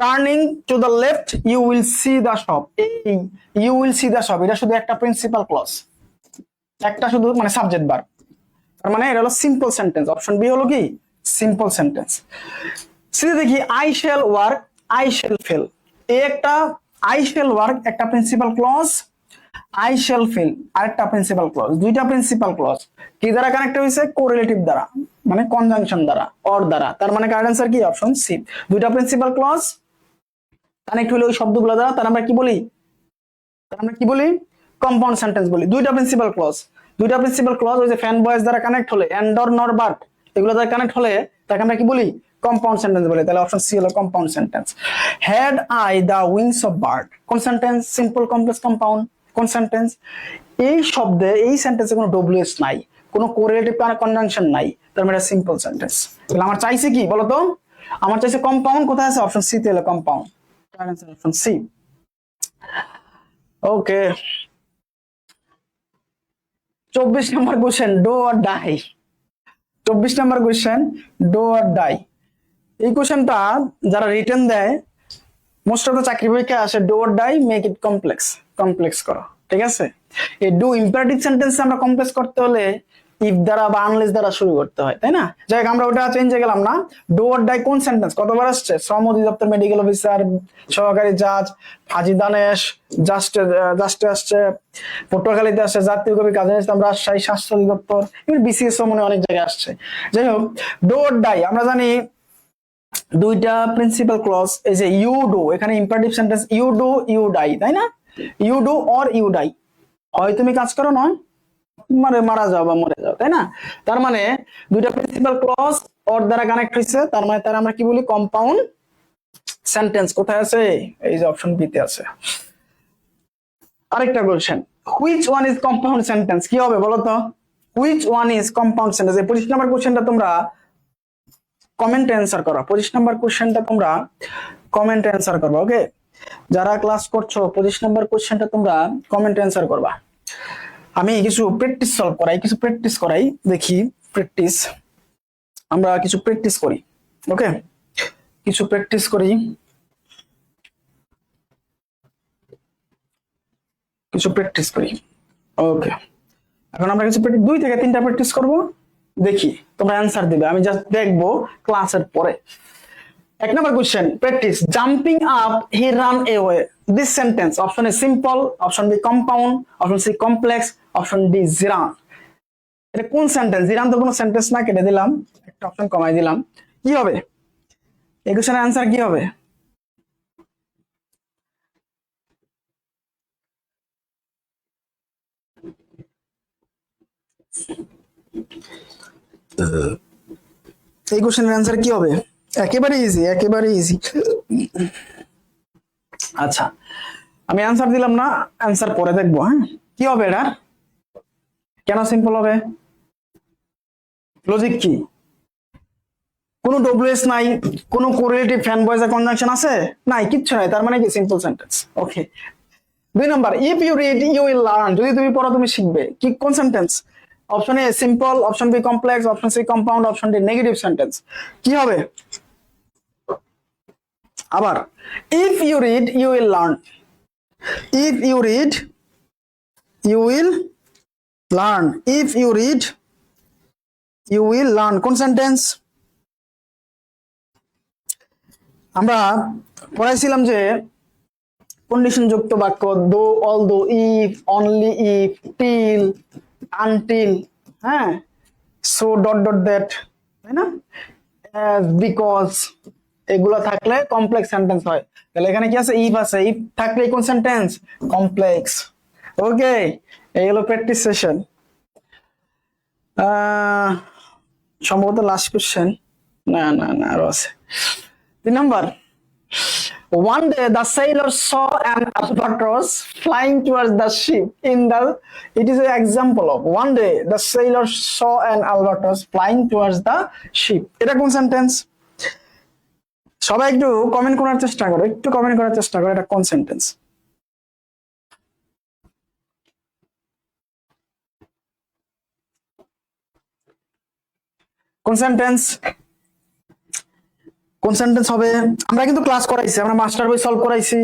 Turning to the left you will see the shop, এই you will see the shop এটা শুধু একটা প্রিন্সিপাল ক্লজ, একটা শুধু মানে সাবজেক্ট ভার্ব, তার মানে এটা হলো সিম্পল সেন্টেন্স। অপশন বি হলো কি? Simple sentence. সি দেখি, I shall work, I shall fail, এই একটা আই শ্যাল ওয়ার্ক একটা principal clause, I shall fail আরেকটা প্রিন্সিপাল ক্লজ, দুইটা প্রিন্সিপাল ক্লজ কি দ্বারা কানেক্ট হয়েছে? কোরিলেটিভ দ্বারা, মানে কনজাংশন দ্বারা, অর দ্বারা। তার মানে কারেক্ট অ্যান্সার কি? Option C. দুইটা প্রিন্সিপাল ক্লজ কানেক্ট হলে ওই শব্দগুলো দ্বারা তার আমরা কি বলি? তার আমরা কি বলি? কম্পাউন্ড সেন্টেন্স বলি। দুইটা প্রিন্সিপাল ক্লজ, দুইটা প্রিন্সিপাল ক্লজ ওই যে ফ্যান বয়েজ দ্বারা কানেক্ট হলে, এন্ড অর নর বাট এগুলো দ্বারা কানেক্ট হলে তাকে আমরা কি বলি? কম্পাউন্ড সেন্টেন্স বলি। তাহলে অপশন সি হলো compound sentence. Had I the wings of bird, কোন সেন্টেন্স? সিম্পল, কমপ্লেক্স, কম্পাউন্ড, কোন সেন্টেন্স? এই শব্দে, এই সেন্টেন্সে কোনো ডব্লিউএস নাই, কোনো কোরিলেটিভ কনজাংশন নাই, তার মানে সিম্পল সেন্টেন্স। তাহলে আমার চাইছে কি বলতো? আমার চাইছে কম্পাউন্ড। কোথায় আছে? অপশন সি তে হলো কম্পাউন্ড। Option C. ওকে 24 নম্বর কোশ্চেন, ডো অর ডাই। 24 নম্বর কোশ্চেন, ডো অর ডাই। এই কোশ্চেনটা যারা রিটেন দেয়, মোস্ট অফ দ্য চাকরি পরীক্ষায় আসে, do or die make it complex, complex করো, ঠিক আছে? এই ডু ইম্পারেটিভ সেন্টেন্স আমরা কমপ্লেক্স করতে হলে ইফ দ্বারা বা আনলেস দ্বারা শুরু করতে হয়, তাই না? যাই হোক আমরা ওটা চেঞ্জে গেলাম না। ডো অর ডাই কোন সেন্টেন্স কতবার আসছে? শ্রম অধিদপ্তর, মেডিকেল অফিসার, সহকারী জাজ, হাজী দানেশ, জাস্টে আসছে, পটুয়াখালীতে আসছে, জাতীয় কবি কাজী নজরুল ইসলাম, রাজশাহী স্বাস্থ্য অধিদপ্তর, এবার বিসিএস মনে অনেক জায়গায় আসছে। যাই হোক, ডো অর ডাই আমরা জানি দুইটা প্রিন্সিপাল ক্লজ। এই যে ইউ ডু, এখানে imperative sentence, you do you die, তাই না? You do or you die, হয় তুমি কাজ করো নয় মারা যাও বা মরে যাও, তাই না? তার মানে দুইটা প্রিন্সিপাল ক্লজ অর দ্বারা কানেক্ট হয়েছে, তার মানে তার আমরা কি বলি? Compound sentence. কোথায় আছে? এই যে অপশন বি তে আছে। আরেকটা question, which one is compound sentence, কি হবে বলো তো? Which one is compound sentence. এই 25 নম্বর কোশ্চেনটা তোমরা কমেন্টে অ্যান্সার করো। 25 নম্বর কোশ্চেনটা তোমরা কমেন্টে অ্যান্সার করবা। ওকে, যারা ক্লাস করছো 25 নম্বর কোশ্চেনটা তোমরা কমেন্টে অ্যান্সার করবা। আমি কিছু প্র্যাকটিস সলভ করাই, কিছু প্র্যাকটিস করাই, দেখি প্র্যাকটিস, আমরা কিছু প্র্যাকটিস করি। ওকে, কিছু প্র্যাকটিস করি, কিছু প্র্যাকটিস করি। ওকে, এখন আমরা কিছু 2 থেকে 3টা প্র্যাকটিস করব, দেখি তোমরা অ্যান্সার দিবে, আমি জাস্ট দেখবো ক্লাসের পরে। 1 নম্বর question, practice, jumping up he ran away, this sentence. Option A simple, option B compound, option C complex, option D জিরান। এটা কোন সেন্টেন্স? জিরান তো কোনো সেন্টেন্স না, কেটে দিলাম, একটা অপশন কমাই দিলাম। কি হবে এই কোশ্চেনের অ্যান্সার? কি হবে? এই কোশ্চেনের অ্যান্সার কি হবে? একেবারে ইজি, একেবারে ইজি। আচ্ছা, আমি অ্যান্সার দিলাম না, অ্যান্সার পরে দেখবো। হ্যাঁ, কি হবে এটা, কেন সিম্পল হবে, লজিক কি? কোনো ডব্লিউএস নাই, কোনো কোরিলেটিভ ফ্যান ভয়েস কনজাংশন আছে নাই, কিচ্ছু নাই, তার মানে কি simple sentence. Okay, 2 number, if you read you will learn, যদি তুমি পড়ো তুমি শিখবে, কি কোন sentence? Option A simple, option B complex, option C compound, option D negative sentence. কি হবে আবার? If you read you will learn, if you read you will learn, if you read you will learn, কোন sentence? আমরা পড়াইছিলাম যে condition যুক্ত বাক্য, though, although, if, only if, till, until, হ্যাঁ, সো ডট ডট দ্যাট, তাই না, because, এগুলো থাকলে কমপ্লেক্স সেন্টেন্স হয়। তাহলে এখানে কি আছে, ইফ আছে, ইফ থাকলে কোন সেন্টেন্স? কমপ্লেক্স। ওকে, এই হলো প্র্যাকটিস সেশন। সম্ভবত লাস্ট কোশ্চেন, না না না আরো আছে। 3 number, one day the sailor saw an albatross flying towards the ship in the, it is an example of one day the sailor saw an albatross flying towards the ship, এটা কোন sentence? সবাই একটু comment করার চেষ্টা করো, একটু comment করার চেষ্টা করো, এটা কোন সেন্টেন্স? কোন সেন্টেন্স, কোন সেন্টেন্স হবে? আমরা কিন্তু ক্লাস করাইছি, আমরা মাস্টার বই সলভ করাইছি,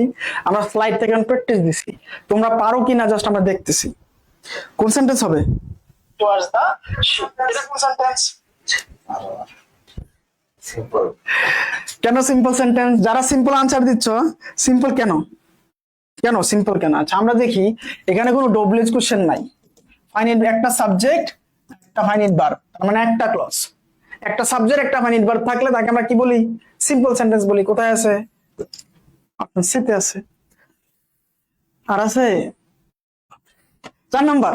আমরা স্লাইড থেকে প্র্যাকটিস দিছি, তোমরা পারো কিনা জাস্ট আমরা দেখতেছি। কোন সেন্টেন্স হবে? টুয়ার্ডস দা শিপ, এটা কোন সেন্টেন্স? সিম্পল। কেন সিম্পল সেন্টেন্স? যারা সিম্পল আনসার দিচ্ছ, সিম্পল কেন, কেন সিম্পল কেন? আচ্ছা আমরা দেখি, এখানে কোনো ডব্লিউএইচ কোশ্চেন নাই, ফাইনাইট, একটা সাবজেক্ট একটা ফাইনাইট ভার্ব, তার মানে একটা ক্লজ, একটা সাবজেক্ট একটা ফাইনাইট ভার্ব থাকলে তাকে আমরা কি বলি? সিম্পল সেন্টেন্স বলি। কোথায় আছে? আপনার সিতে আছে। আর আছে 4 number,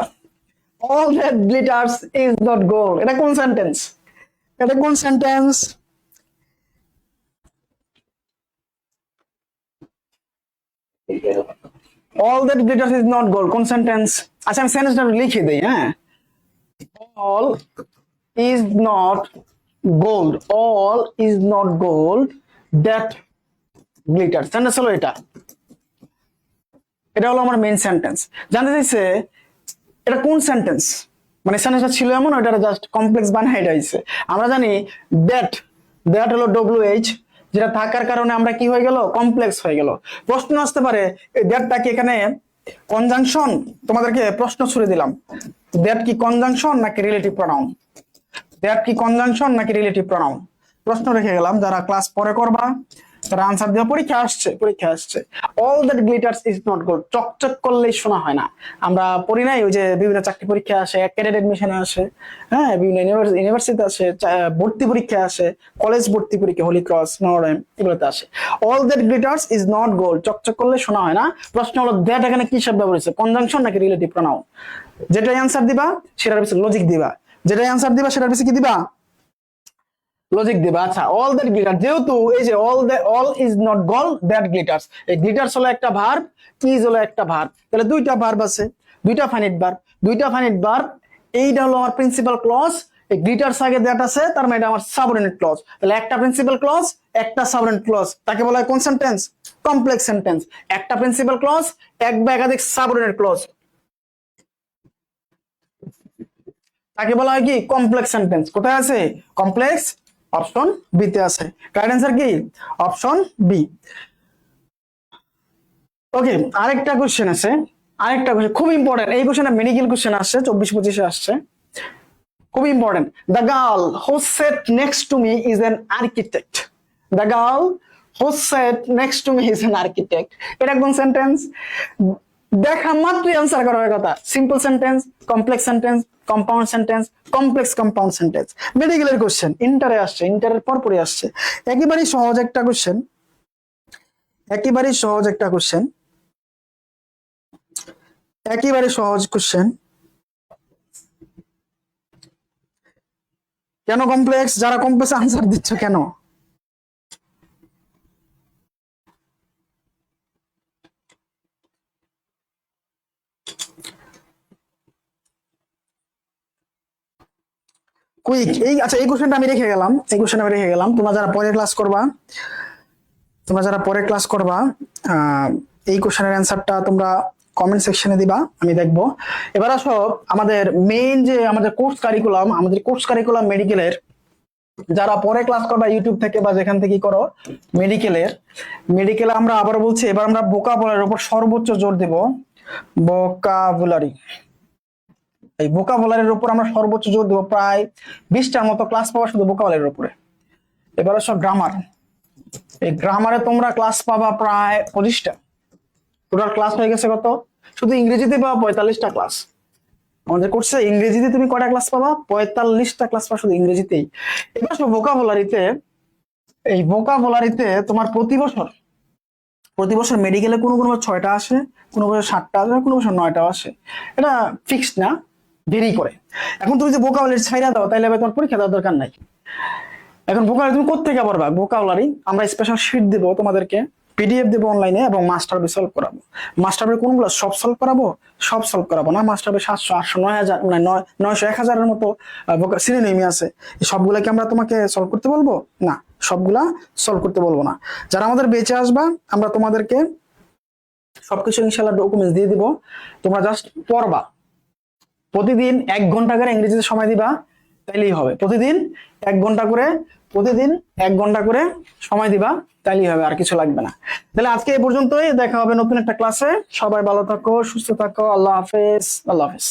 all that glitters is not gold, এটা কোন সেন্টেন্স? এটা কোন sentence? all that glitters is not gold, কোন সেন্টেন্স? আচ্ছা আমি সেন্টেন্সটা লিখে দেই। হ্যাঁ, all is not gold, all is not gold that glitters, sentence হলো এটা, এটা হলো আমার মেইন সেন্টেন্স। জানতে চাইছে এটা কোন সেন্টেন্স, মানে সেন্টেন্সটা ছিল এমন, ওটা জাস্ট কমপ্লেক্স বানাই এটা হইছে। আমরা জানি দ্যাট, দ্যাট হলো ডব্লিউএইচ, যেটা থাকার কারণে আমরা কি হয়ে গেল? কমপ্লেক্স হয়ে গেল। প্রশ্ন আসতে পারে এই দ্যাটটা কি এখানে কনজাংশন? তোমাদেরকে প্রশ্ন ছুড়ে দিলাম, দ্যাট কি কনজাংশন নাকি রিলেটিভ প্রোনাউন? দ্যাট কি কনজাংশন নাকি রিলেটিভ প্রোনাউন? প্রশ্ন রেখে গেলাম, যারা ক্লাস পরে করবা তারা আনসার দেওয়া, পরীক্ষা আসছে, পরীক্ষা আসছে। All that glitters is not gold, চকচক করলেই শোনা হয় না। আমরা পড়ি নাই, ওই যে বিভিন্ন চাকরি পরীক্ষা আসে, ক্যাডেট এডমিশনে আসে, হ্যাঁ, বিভিন্ন ইউনিভার্সিটিতে আসে, ভর্তি পরীক্ষা আসে, কলেজ ভর্তি পরীক্ষা, হোলি ক্রস, নরডেম, এগুলোতে আসে। All that glitters is not gold, চকচক করলে শোনা হয় না। প্রশ্ন হলো দ্যাট এখানে কি শব্দ বলেছে, কনজাংশন নাকি রিলেটিভ প্রোনাউন? যেটাই অ্যান্সার দিবা সেটার পিছনে লজিক দিবা, যেটাই অ্যান্সার দিবা সেটার পিছনে কি দিবা? লজিক দিবা। আচ্ছা, অল দ্যাট গ্লিটার, যেহেতু এই যে all is not gold that glitters, এই গ্লিটার্স হলো একটা ভার্ব, ইজ হলো একটা ভার্ব, তাহলে দুইটা ভার্ব আছে, দুইটা ফাইনাইট ভার্ব, দুইটা ফাইনাইট ভার্ব। এইটা হলো আমার প্রিন্সিপাল ক্লজ, এই গ্লিটার্স আগে দ্যাট আছে, তার মানে এটা আমার সাবঅর্ডিনেট ক্লজ। তাহলে একটা প্রিন্সিপাল ক্লজ, একটা সাবঅর্ডিনেট ক্লজ, তাকে বলা হয় কোন সেন্টেন্স? Complex sentence. একটা প্রিন্সিপাল ক্লজ, এক বা একাধিক সাবঅর্ডিনেট ক্লজ, তাকে বলা হয় কি? Complex sentence. কোথায় আছে কমপ্লেক্স? অপশন বি তে আছে। কারেক্ট অ্যান্সার কি? Option B. ওকে, আরেকটা কোশ্চেন আছে, আরেকটা কোশ্চেন খুব ইম্পর্টেন্ট, এই কোশ্চেনটা মেডিকেল কোশ্চেন আসছে, 24-25-এ আসছে, খুব important. The girl who set next to me is an architect, the girl who set next to me is an architect, এটা কোন সেন্টেন্স? দেখা মাত্রই অ্যান্সার করার কথা। Simple sentence, complex sentence, compound sentence, complex compound sentence. মেডিকেলের question, ইন্টারে আসছে, ইন্টারের পরপরই আসছে। একেবারেই সহজ একটা কোশ্চেন, একেবারেই সহজ একটা কোশ্চেন, একেবারে সহজ কোশ্চেন। কেন কমপ্লেক্স? যারা কমপ্লেক্স আনসার দিচ্ছ কেন? কুইক এই আচ্ছা এই কোশ্চেনটা আমি রেখে গেলাম, এই কোশ্চেন আমি রেখে গেলাম। তোমরা যারা পরে ক্লাস করবা, এই কোশ্চেনের অ্যান্সারটা তোমরা কমেন্ট সেকশনে দিবা, আমি দেখবো। এবার আসো আমাদের মেইন যে আমাদের কোর্স কারিকুলাম মেডিকেলের যারা পরে ক্লাস করবা ইউটিউব থেকে বা যেখান থেকে করো, মেডিকেলে আমরা আবার বলছি, এবার আমরা ভোকাবুলারির উপর সর্বোচ্চ জোর দেব। ভোকাবুলারি, এই ভোকাবুলারির উপর আমরা সর্বোচ্চ জোর দেবো, প্রায় 20টার মতো ক্লাস পাওয়া শুধু ভোকাবুলারির উপরে। এবার আসো গ্রামার, এই গ্রামারে তোমরা ক্লাস পাবা প্রায় 25টা। টোটাল ক্লাস হয়ে গেছে কত? শুধু ইংরেজিতে পাবা 45টা ক্লাস। আমাদের কোর্সে ইংরেজিতে তুমি কয়টা ক্লাস পাবা? 45টা ক্লাস পাবা শুধু ইংরেজিতেই। এবার আসো ভোকাবুলারিতে, এই ভোকাবুলারিতে তোমার প্রতি বছর মেডিকেলে কোনো কোনো বছর 6টা আসে, কোনো বছর 7টা আসে, কোনো বছর 9টা আসে। এটা ফিক্সড না, ভেরি করে। এখন তুমি যে ভোকাবুলারি ছাইড়া দাও তাইলে তোমার পরীক্ষা দেওয়ার দরকার নাই। এখন ভোকাবুলারি তুমি কোত্থেকে পারবা? ভোকাবুলারি আমরা স্পেশাল শিট দেবো তোমাদেরকে, পিডিএফ দেবো অনলাইনে, এবং মাস্টার বই সলভ করাবো। মাস্টার বই কোনগুলো সব সলভ করাবো? সব সলভ করাবো না। মাস্টার বই 700, 800, 9000, মানে 900, 1000-এর মতো সিনোনিমি আছে। এই সবগুলাকে আমরা তোমাকে সলভ করতে বলবো না, সবগুলা সলভ করতে বলবো না। যারা আমাদের বেঁচে আসবা আমরা তোমাদেরকে সবকিছু ইনশাআল্লাহ ডকুমেন্টস দিয়ে দিব, তোমরা জাস্ট পড়বা। প্রতিদিন 1 ঘন্টা করে ইংরেজিতে সময় দিবা, তাইলেই হবে। প্রতিদিন 1 ঘন্টা করে, প্রতিদিন 1 ঘন্টা করে সময় দিবা, তাইলেই হবে, আর কিছু লাগবে না। তাহলে আজকে এই পর্যন্তই, দেখা হবে নতুন একটা ক্লাসে। সবাই ভালো থাকো, সুস্থ থাকো, আল্লাহ হাফেজ, আল্লাহ হাফেজ।